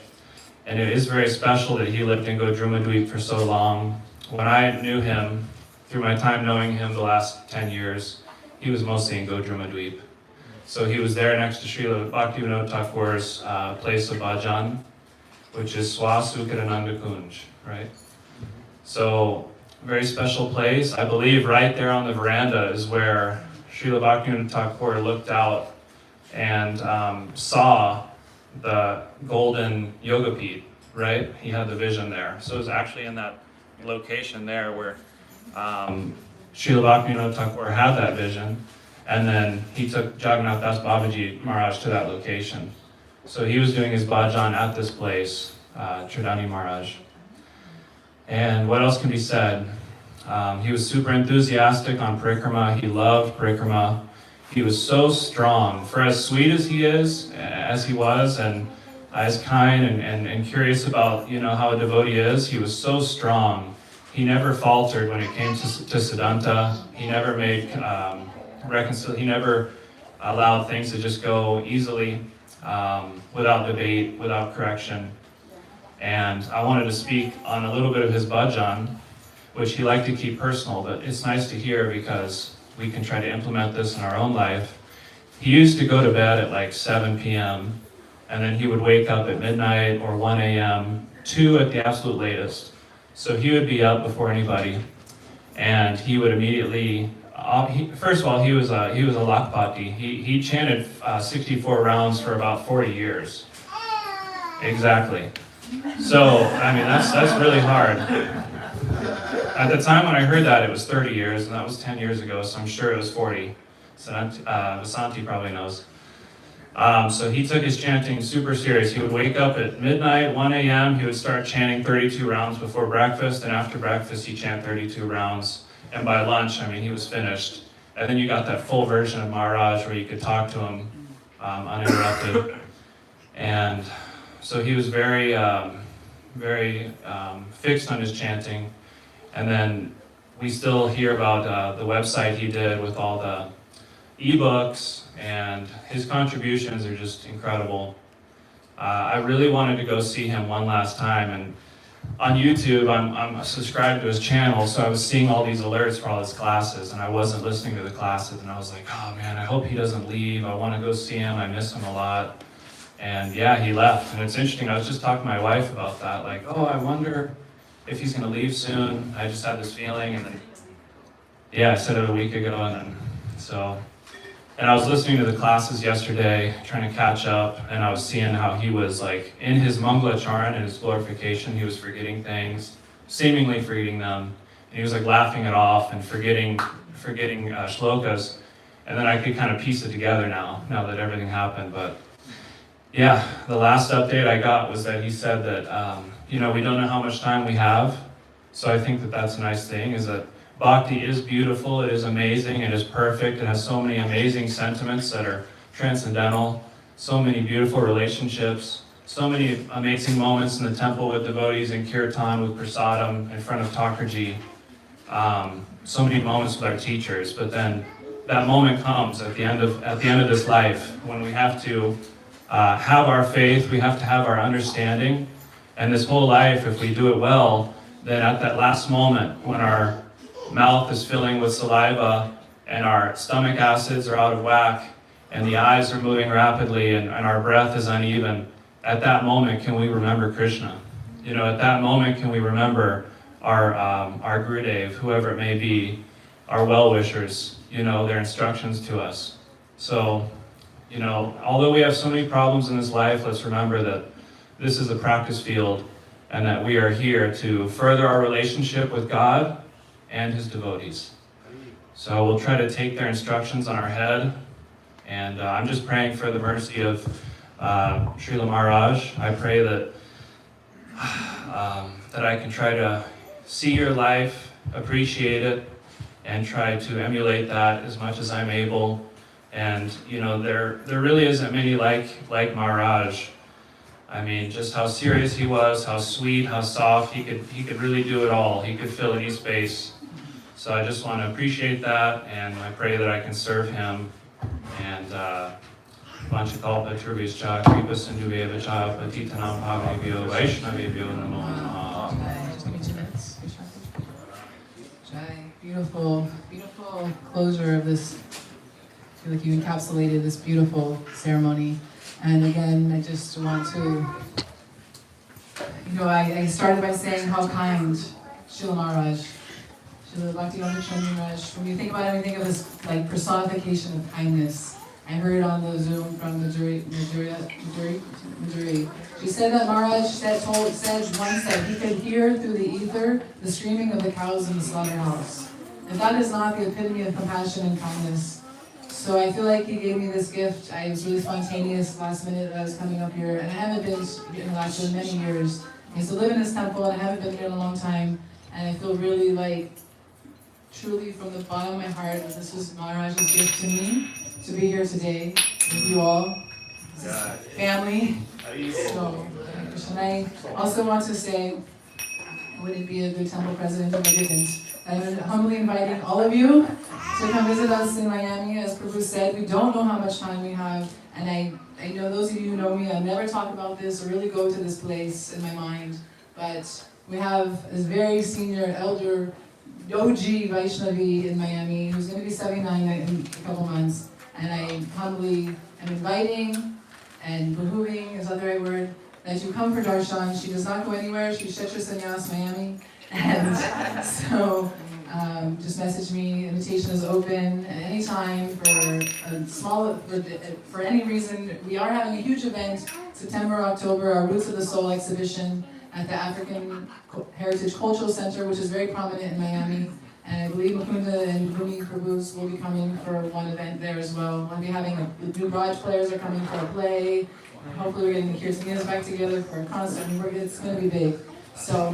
And it is very special that he lived in Godrumadweep for so long. When I knew him, through my time knowing him the last 10 years, he was mostly in Godrumadweep. So he was there next to Srila Bhaktivinoda Thakur's place of bhajan, which is Swasukarananda Kunj, right? So, very special place. I believe right there on the veranda is where Srila Bhaktivinoda Thakur looked out and saw the golden Yogapeeth, right? He had the vision there. So it was actually in that location there where Srila Bhaktivinoda Thakur had that vision, and then he took Jagannath Das Babaji Maharaj to that location. So he was doing his bhajan at this place, Tridani Maharaj. And what else can be said? He was super enthusiastic on parikrama. He loved parikrama. He was so strong. For as sweet as he is, as he was, and as kind and curious about, you know, how a devotee is, he was so strong. He never faltered when it came to Siddhanta. He never made he never allowed things to just go easily, without debate, without correction. And I wanted to speak on a little bit of his bhajan, which he liked to keep personal, but it's nice to hear because we can try to implement this in our own life. He used to go to bed at like 7 p.m., and then he would wake up at midnight or 1 a.m., 2 at the absolute latest. So he would be up before anybody, and he would immediately, first of all, he was a Lakpati. He chanted 64 rounds for about 40 years. Exactly. So, I mean, that's really hard. At the time when I heard that, it was 30 years, and that was 10 years ago, so I'm sure it was 40. So Vasanti probably knows. So he took his chanting super serious. He would wake up at midnight, 1 a.m., he would start chanting 32 rounds before breakfast, and after breakfast he'd chant 32 rounds. And by lunch, I mean, he was finished. And then you got that full version of Maharaj where you could talk to him uninterrupted. And so he was very, very fixed on his chanting. And then we still hear about the website he did with all the ebooks, and his contributions are just incredible. I really wanted to go see him one last time, and on YouTube, I'm subscribed to his channel, so I was seeing all these alerts for all his classes, and I wasn't listening to the classes, and I was like, oh man, I hope he doesn't leave. I want to go see him. I miss him a lot. And yeah, he left. And it's interesting, I was just talking to my wife about that, like, oh, I wonder if he's going to leave soon. I just had this feeling, and then, yeah, I said it a week ago, and then, so. And I was listening to the classes yesterday, trying to catch up, and I was seeing how he was like, in his Mangalacharan, in his glorification, he was forgetting things, seemingly forgetting them. And he was like laughing it off and forgetting shlokas. And then I could kind of piece it together now that everything happened. But yeah, the last update I got was that he said that, you know, we don't know how much time we have. So I think that that's a nice thing, is that Bhakti is beautiful, it is amazing, it is perfect, it has so many amazing sentiments that are transcendental, so many beautiful relationships, so many amazing moments in the temple with devotees, in kirtan, with prasadam, in front of Thakurji, so many moments with our teachers. But then that moment comes at the end of this life, when we have to have our faith, we have to have our understanding, and this whole life, if we do it well, then at that last moment, when our mouth is filling with saliva and our stomach acids are out of whack and the eyes are moving rapidly and our breath is uneven, at that moment can we remember Krishna? You know, at that moment can we remember our Gurudev, whoever it may be, our well-wishers, you know, their instructions to us. So, you know, although we have so many problems in this life, let's remember that this is a practice field and that we are here to further our relationship with God and His devotees. So we'll try to take their instructions on our head, and I'm just praying for the mercy of Srila Maharaj. I pray that that I can try to see your life, appreciate it, and try to emulate that as much as I'm able. And you know, there really isn't many like Maharaj. I mean, just how serious he was, how sweet, how soft. He could really do it all. He could fill any space. So I just want to appreciate that, and I pray that I can serve him. And Vanchakalpa Trubhischa Kripa Sindhuveva Patitanam Bhavnebhyo Vaishnavebhyo Namo Namaha. Just give me 2 minutes. Jai. Beautiful, beautiful closure of this. I feel like you encapsulated this beautiful ceremony. And again, I just want to, I started by saying how kind Srila Maharaj, Srila Bhaktivinoda Swami Maharaj, when you think about it, you think of this like personification of kindness. I heard on the Zoom from Madhuri. She said that Maharaj said once that he could hear through the ether the screaming of the cows in the slaughterhouse. And that is not the epitome of compassion and kindness. So I feel like he gave me this gift. I was really spontaneous last minute that I was coming up here, and I haven't been in Alaska in many years. I used to live in this temple, and I haven't been here in a long time. And I feel really like, truly from the bottom of my heart, that this was Maharaj's gift to me, to be here today with you all, family. So, and I also want to say, I wouldn't be a good temple president if I didn't. I'm humbly inviting all of you to come visit us in Miami. As Prabhu said, we don't know how much time we have, and I know those of you who know me, I never talk about this or really go to this place in my mind, but we have this very senior elder OG Vaishnavi in Miami who's going to be 79 in a couple months, and I humbly am inviting and behooving is not the right word, that you come for darshan. She does not go anywhere. She's Kshetra Sannyas Miami. And so just message me. Invitation is open at any time for any reason. We are having a huge event September, October, our Roots of the Soul exhibition at the African Heritage Cultural Center, which is very prominent in Miami. And I believe Mukunda and Bhumi Prabhus will be coming for one event there as well. We'll be having new Raj players are coming for a play. Hopefully we're getting the Kirtanias back together for a concert. It's going to be big. So,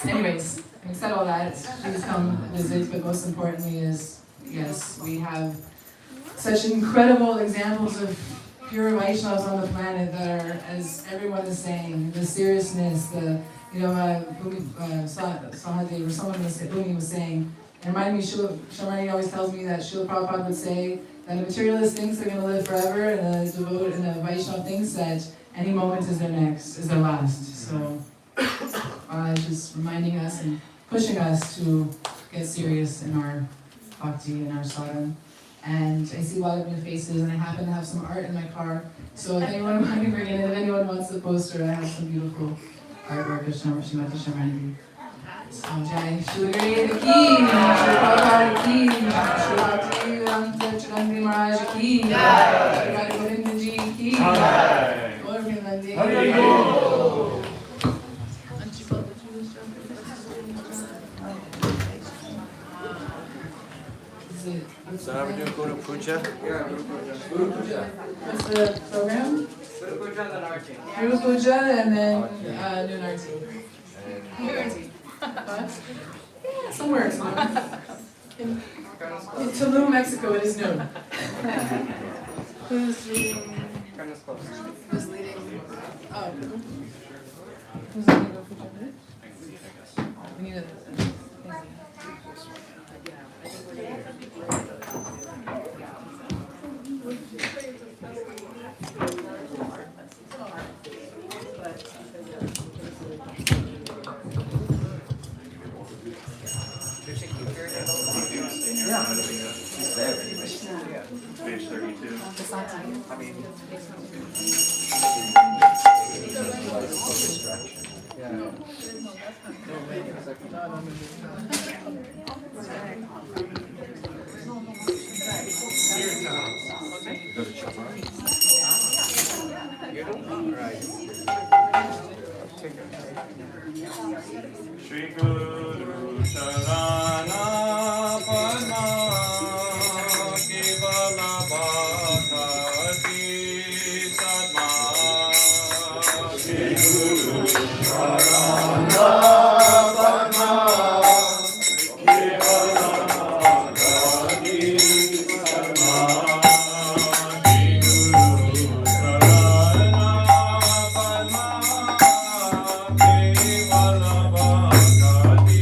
anyways, having said all that, please come visit. But most importantly is, yes, we have such incredible examples of pure Vaishnavas on the planet that are, as everyone is saying, the seriousness, Sahadev or someone Bhumi was saying. It reminded me, Shamani always tells me that Srila Prabhupada would say that a materialist thinks they're going to live forever, and a devoted and a Vaishnava thinks that any moment is their last. So, just reminding us and pushing us to get serious in our bhakti and our sadhana. And I see a lot of new faces, and I happen to have some art in my car. So if anyone wants to bring it in, if anyone wants the poster, I have some beautiful artwork of Srimati Shamani. So Jai Shri the Ki, Shri Prabhupada Ki, Shri Bhakti Chudandi Maharaj Ki, Shri Radha Govinda Ji Ki, Gaur Premanande. So now we're doing Guru Puja? Yeah, Guru Puja. Guru Puja. What's the program? Guru Puja and then Arti. Guru Puja and then noon Arti. Noon Arti. What? Yeah, somewhere it's noon. In Tulum, Mexico, it is noon. Who's leading? Who's leading? Oh. Who's leading Guru Puja? We need a... Yeah, she's there anyway. Page 32. I mean, go to Chapar. You don't? All right. Shri Guru Charana Padma Kevala Bhakti Sadma Shri Guru Charana Padma Kevala Bhakti Sadma Shri Guru Charana Padma Kevala Bhakti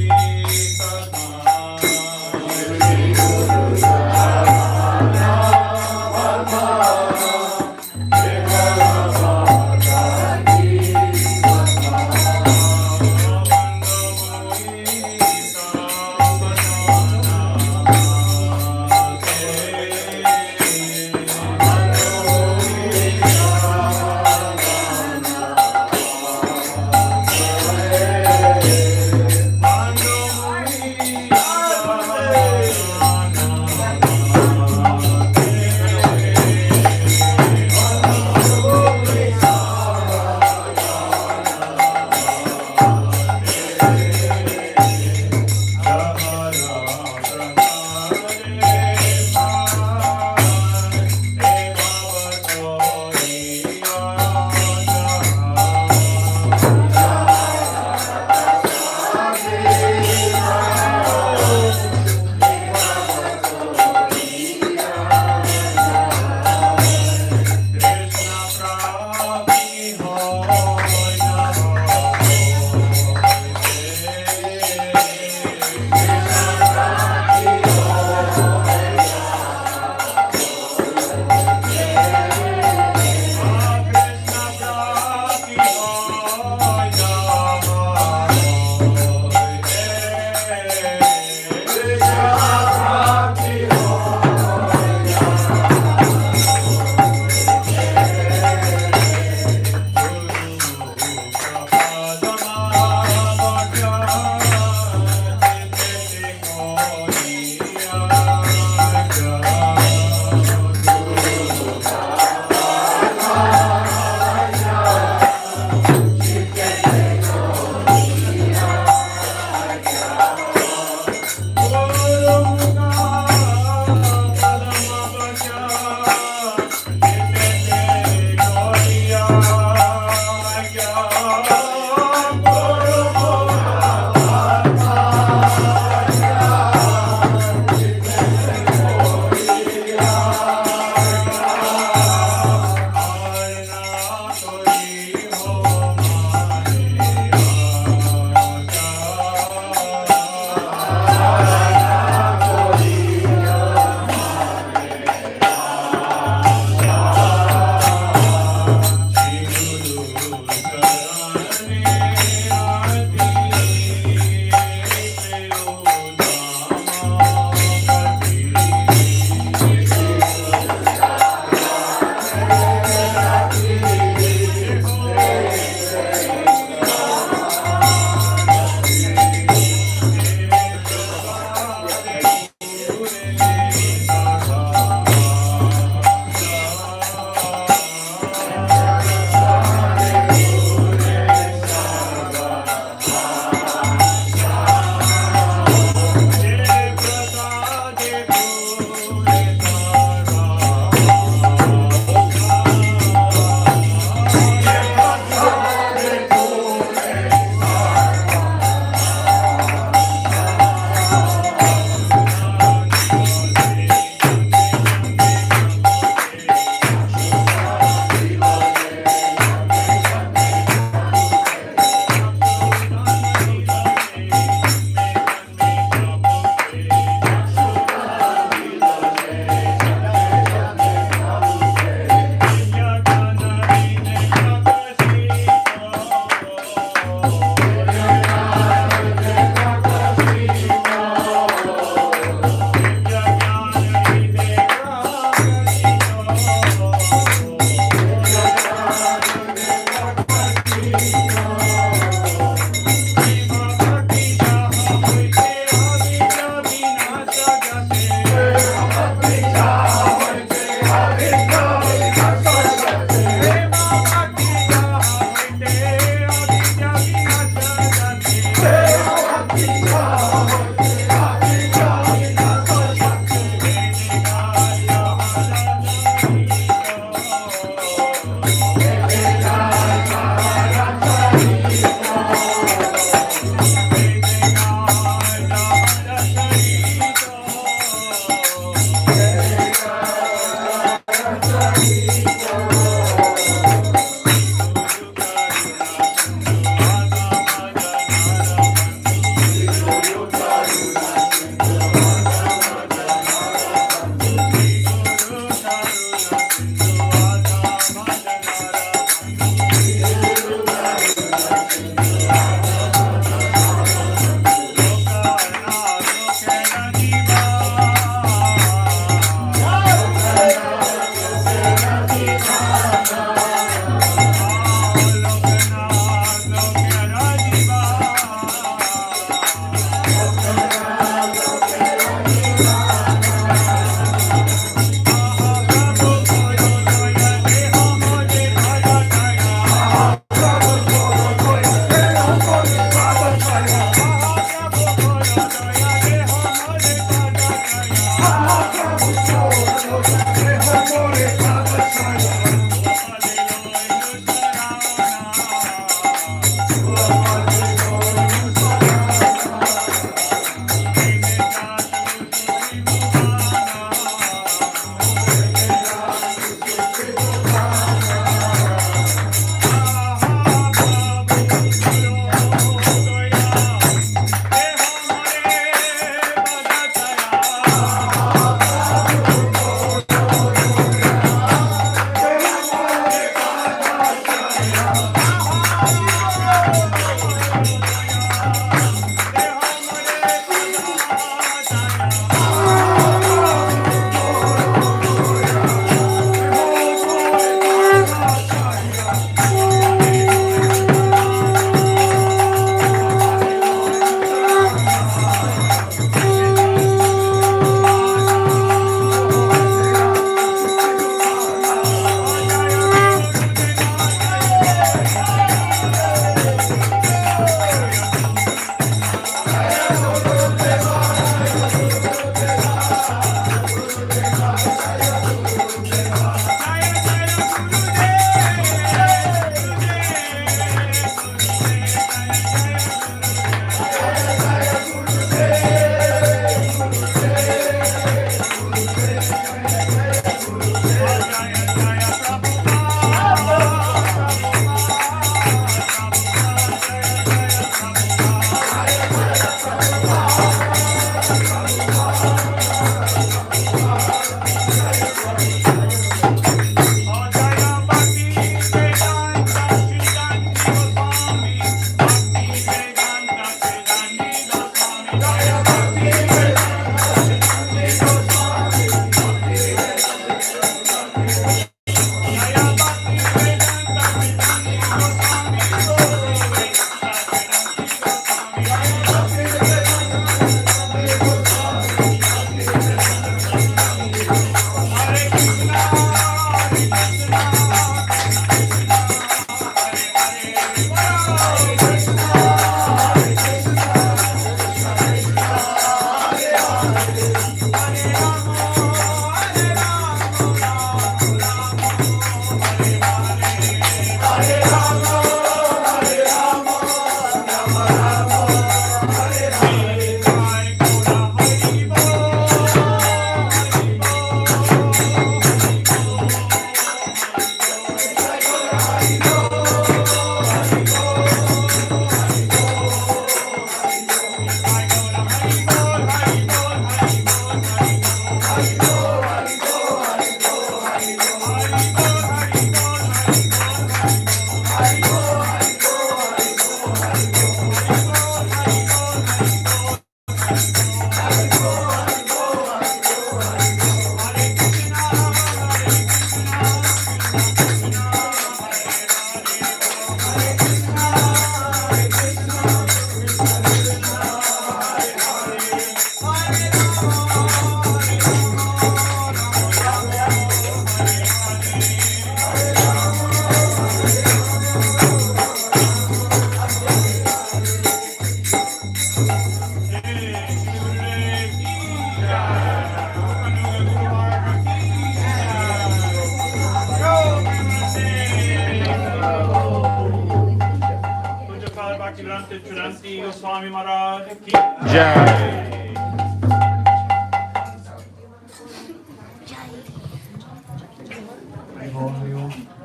Bhaktivedanta Chidanti Goswami Maharaj ki Jai.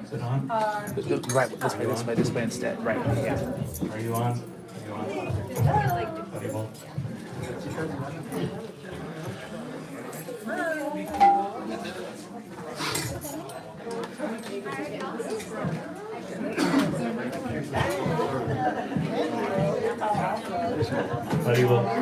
Is it on? Right, this way instead. Right, yeah. Are you on? Are you on?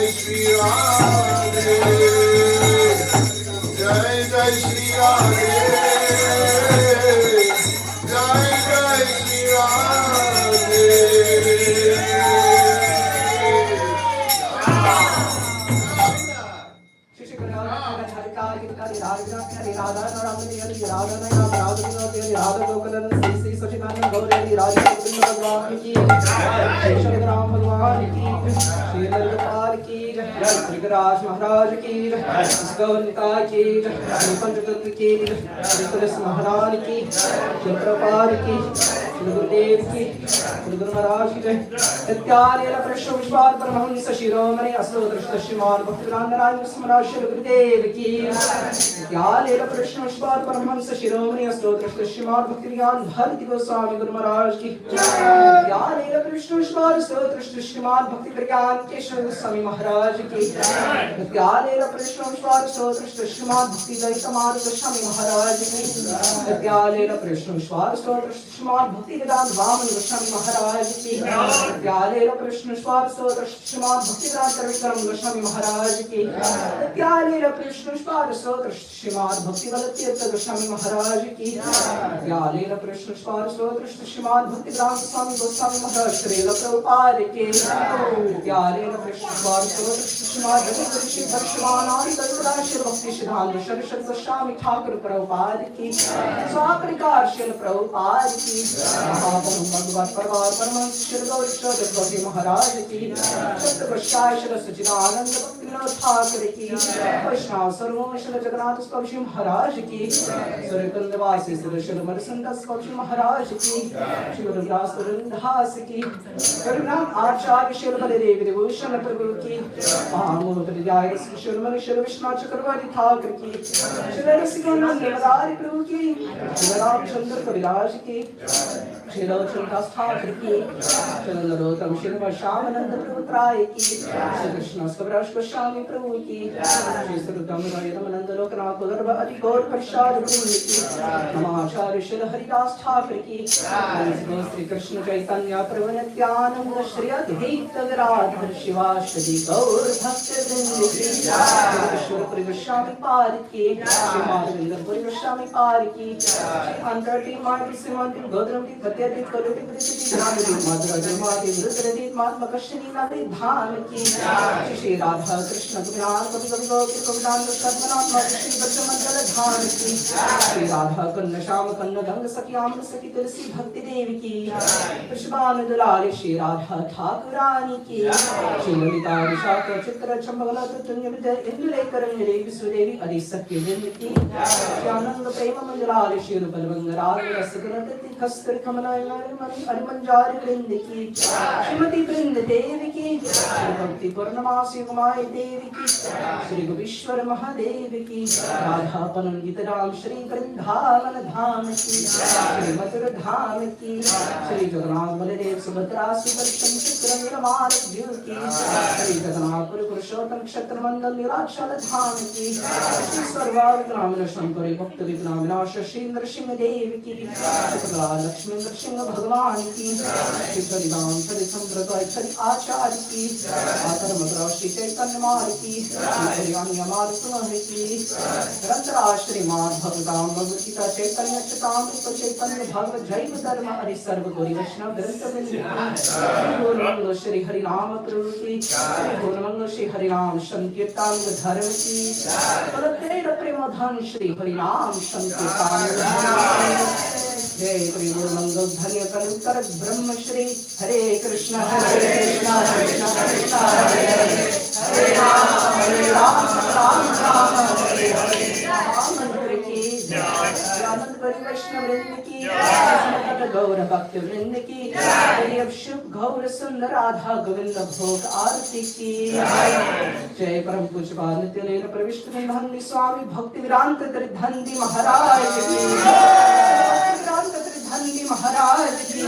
Shri Radhe, Jai Jai Shri Radhe, Jai Jai Shri Radhe. महाराज की गौरता की पंचतत्व की तुलसी महाराज की प्रपाद की गुरुदेव की गुरु महाराज की इत्यादि प्रश्न विश्वास परमहंस शिरोमणि अस्तोत्र श्रीमान भक्तिवेदांत नारायण महाराज गुरुदेव की इत्यादि प्रश्न विश्वास परमहंस शिरोमणि अस्तोत्र श्रीमान भक्तिवेदांत भारती गोस्वामी गुरु महाराज की इत्यादि प्रश्न विश्वास स्तोत्र श्रीमान भक्तिवेदांत केशव गोस्वामी महाराज की इत्यादि प्रश्न विश्वास स्तोत्र श्रीमान भक्तिवेदांत गोस्वामी महाराज की इत्यादि प्रश्न विश्वास स्तोत्र श्रीमान भक्तिवेदांत वामन गोस्वामी महाराज की इत्यादि प्रश्न विश्वास स्तोत्र श्रीमान भक्तिवेदांत विक्रम गोस्वामी महाराज की इत्यादि प्रश्न विश्वास स्तोत्र श्रीमान भक्तिवेदांत तीर्थ गोस्वामी महाराज की इत्यादि प्रश्न विश्वास स्तोत्र श्रीमान भक्तिवेदांत स्वामी गोस्वामी महाराज श्री प्रभुपाद के इत्यादि प्रश्न विश्वास स्तोत्र श्रीमान ऋषि भक्ष्यमानांत सदाशिव भक्ति सिद्धांत शरद गोस्वामी ठाकुर प्रभुपाद की स्वाप्रकार शिल प्रभुपाद की भगवत परवार परमहंस श्री गौरीश्वर गोस्वामी महाराज की सत्य गोसाई श्री सच्चिदानंद भक्तिविनोद ठाकुर की वैष्णव सर्वों श्री जगन्नाथ स्वामी महाराज की सूर्यकुंडवासी श्री श्री मरसंदास स्वामी महाराज की श्री गुरुदास दास की करुणाम आचार्य श्री बलदेव विभूषण प्रभु की महामूर्ति जय श्री मन श्री विष्णु चक्रवर्ती ठाकुर की श्री रसिकानंद मदारी प्रभु की श्री रामचंद्र कविराज की श्री रघुचंद्रदास ठाकुर की श्री नरोत्तम श्री श्यामानंद प्रभु त्राय की श्री कृष्ण कविराज गोस्वामी प्रभु की श्री सुरतम रामानंद लोकनाथ गर्भ अति गौर प्रसाद प्रभु की नमाचार्य श्री हरिदास ठाकुर की श्री कृष्ण चैतन्य प्रभु नित्यानंद श्री अद्वैत गदाधर शिवाश्वती गौर भक्त वृंद की श्री गोस्वामी पाद की श्री माधवेंद्र गोस्वामी पाद की अंतरटी माटी श्रीमंती गोद्रमती गद्यती कलुटी प्रसिद्धि धामती माधुरी माती रुद्रदी मात्मकश्री नाती धाम की श्री राधा कृष्ण गुणान कवि कवि गोपी कविदान सद्मनाथ श्री बद्रमंडल धाम की श्री राधा कन्न श्याम कन्न गंग सखियाम सखी तुलसी भक्ति देवी की पुष्पान दुलारी श्री राधा ठाकुरानी की श्री ललिता विशाख चित्र चंबला तुंग विजय इंदुलेकरंजलि विश्वदेवी आदि सत्य वृंद की श्री आनंद प्रेम मंजलारी श्री रूपलवंग राग रसगुणति खस्तर कमलायन मणि अरिमंजारी वृंद की श्रीमती वृंद देवी की श्री भक्ति पूर्णमासी उमाय देवी की श्री गोपीश्वर महादेव की राधा पनंगित राम श्री वृंदावन धाम की श्री मथुर धाम की श्री जगन्नाथ बलदेव सुभद्रा सुदर्शन चक्र नीलमाल जीव की श्री जगन्नाथ पुरुषोत्तम क्षत्र मंडल निराचल धाम की श्री सर्वाग्राम शंकर भक्त विघ्न विनाश श्री नरसिंह देव की लक्ष्मी नरसिंह भगवान की श्री हरिनाम श्री संप्रत श्री आचार्य की आतर मद्रा श्री चैतन्य माल की श्री माल सुनह की रंतरा श्री मार भगवान भगवतीता चैतन्य चैतन्य चैतन्य भगवत जैव धर्म हरि सर्व गौरी वैष्णव ग्रंथ मंगल श्री हरिनाम प्रभु की मंगल श्री हरिनाम संकीर्तन धर्म की तेर प्रेम धन श्री हरिनाम संकीर्तन जय प्रेम मंगल धन्य कर ब्रह्म श्री हरे कृष्ण कृष्ण कृष्ण हरे हरे हरे राम राम राम हरे हरे मंत्र की आनंद करी वैष्णव वृंद की गौर भक्त वृंद की शुभ गौर सुंदर राधा गोविंद भोग आरती की जय परम पूज्य नित्य लीन प्रविष्ट धन्य स्वामी भक्ति विरांत धन्य महाराज की धन्य महाराज की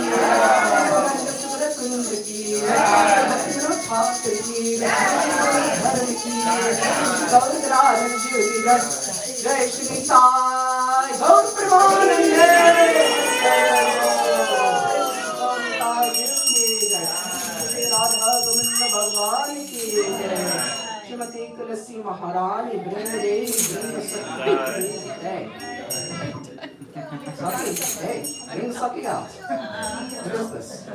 कुंज की ठाकुर की धर्म की गौरराज जय श्री साई गौर प्रमानंद राधा गोविंद भगवान की Hey, bring the sucking out. What is this?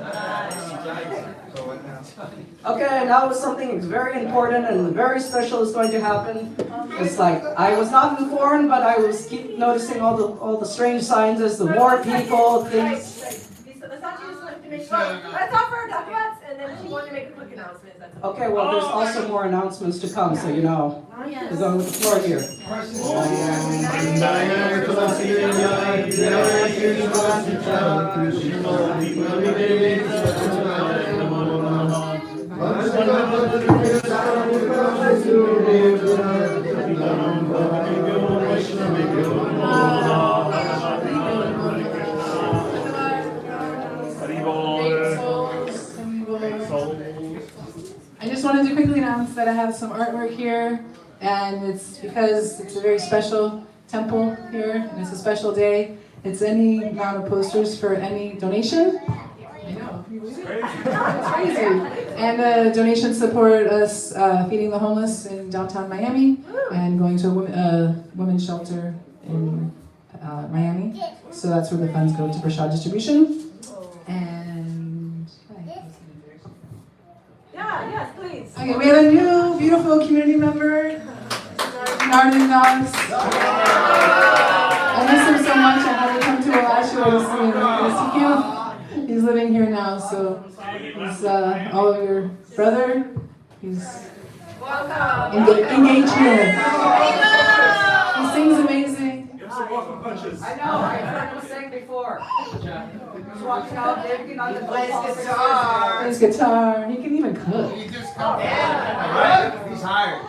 Okay, now something very important and very special is going to happen. It's like I was not informed, but I was keep noticing all the strange signs as the more people, things. Let's offer documents, and then she wanted to make a quick announcement. Okay, well, there's also more announcements to come, so you know. We're going with the floor here. I just wanted to quickly announce that I have some artwork here, and it's because it's a very special temple here, and it's a special day. It's any amount of posters for any donation. I know, it's crazy. And donations support us feeding the homeless in downtown Miami and going to a women's shelter in Miami. So that's where the funds go to Prashad distribution. And yes, please. okay, we have a new beautiful community member, Arden Knox. I miss him so much. I had to come to Alaska to see him. He's living here now, so he's all of your brother. He's engaged here. He sings amazing. I know, I've heard him sing before. He's walking out, David on the guitar. Plays guitar. He can even cook. He's hired.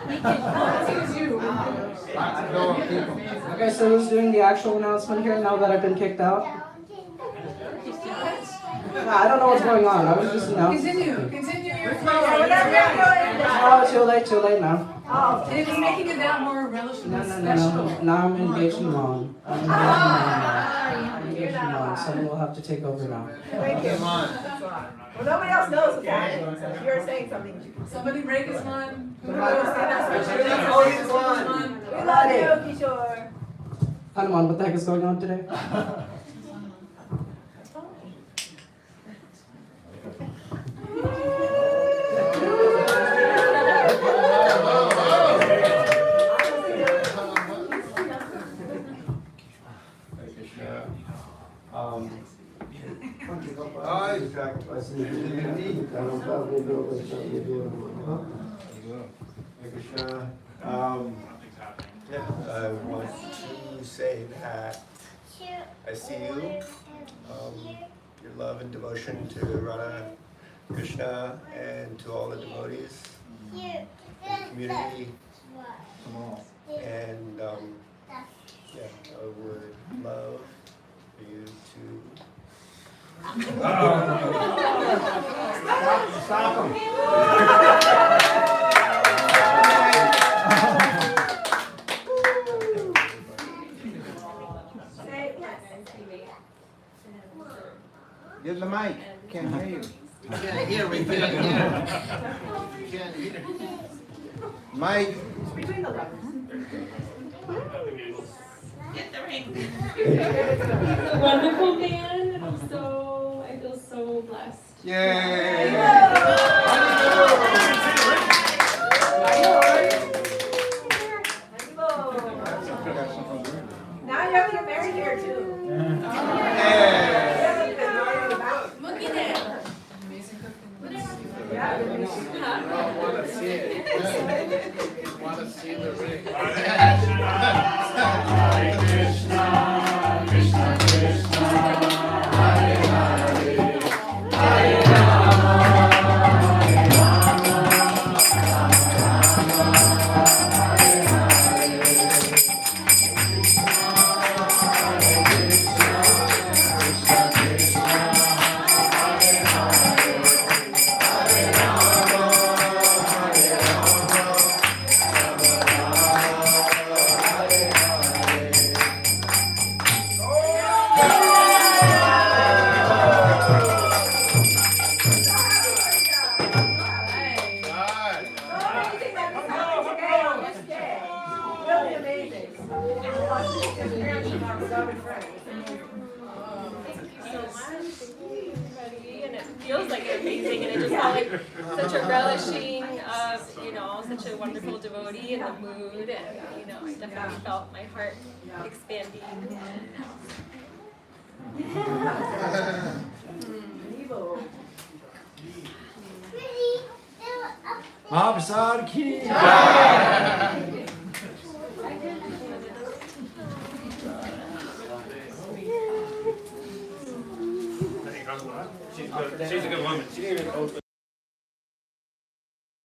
Okay, so who's doing the actual announcement here now that I've been kicked out? Nah, I don't know what's going on. I was just, Continue your flow. Oh, too late now. And it was making it that more relishable. No. Now I'm engaged in wrong. Someone will have to take over now. Thank you. Well, nobody else knows what's happening, so if you're saying something. Somebody break his one. We love you, Kishore. Hanuman, what the heck is going on today? I want to say that I see you, your love and devotion to Radha Krishna and to all the devotees in the community. And I would love for you to stop him. Give the mic. Can't hear you. We can't hear. Mike. Between the lovers. Get the ring. Wonderful man. I feel so blessed. Yay! Now you have to get married here too. Look at that. Amazing cooking. Yeah, Want to see it. Want to see the ring. Hare Krishna, Krishna Krishna, Hare Hare, Hare Rama. amazing, and it just felt like such a relishing of, such a wonderful devotee in the mood, and, I definitely felt my heart expanding. Mahaprasad ki She's a good woman. She didn't even open.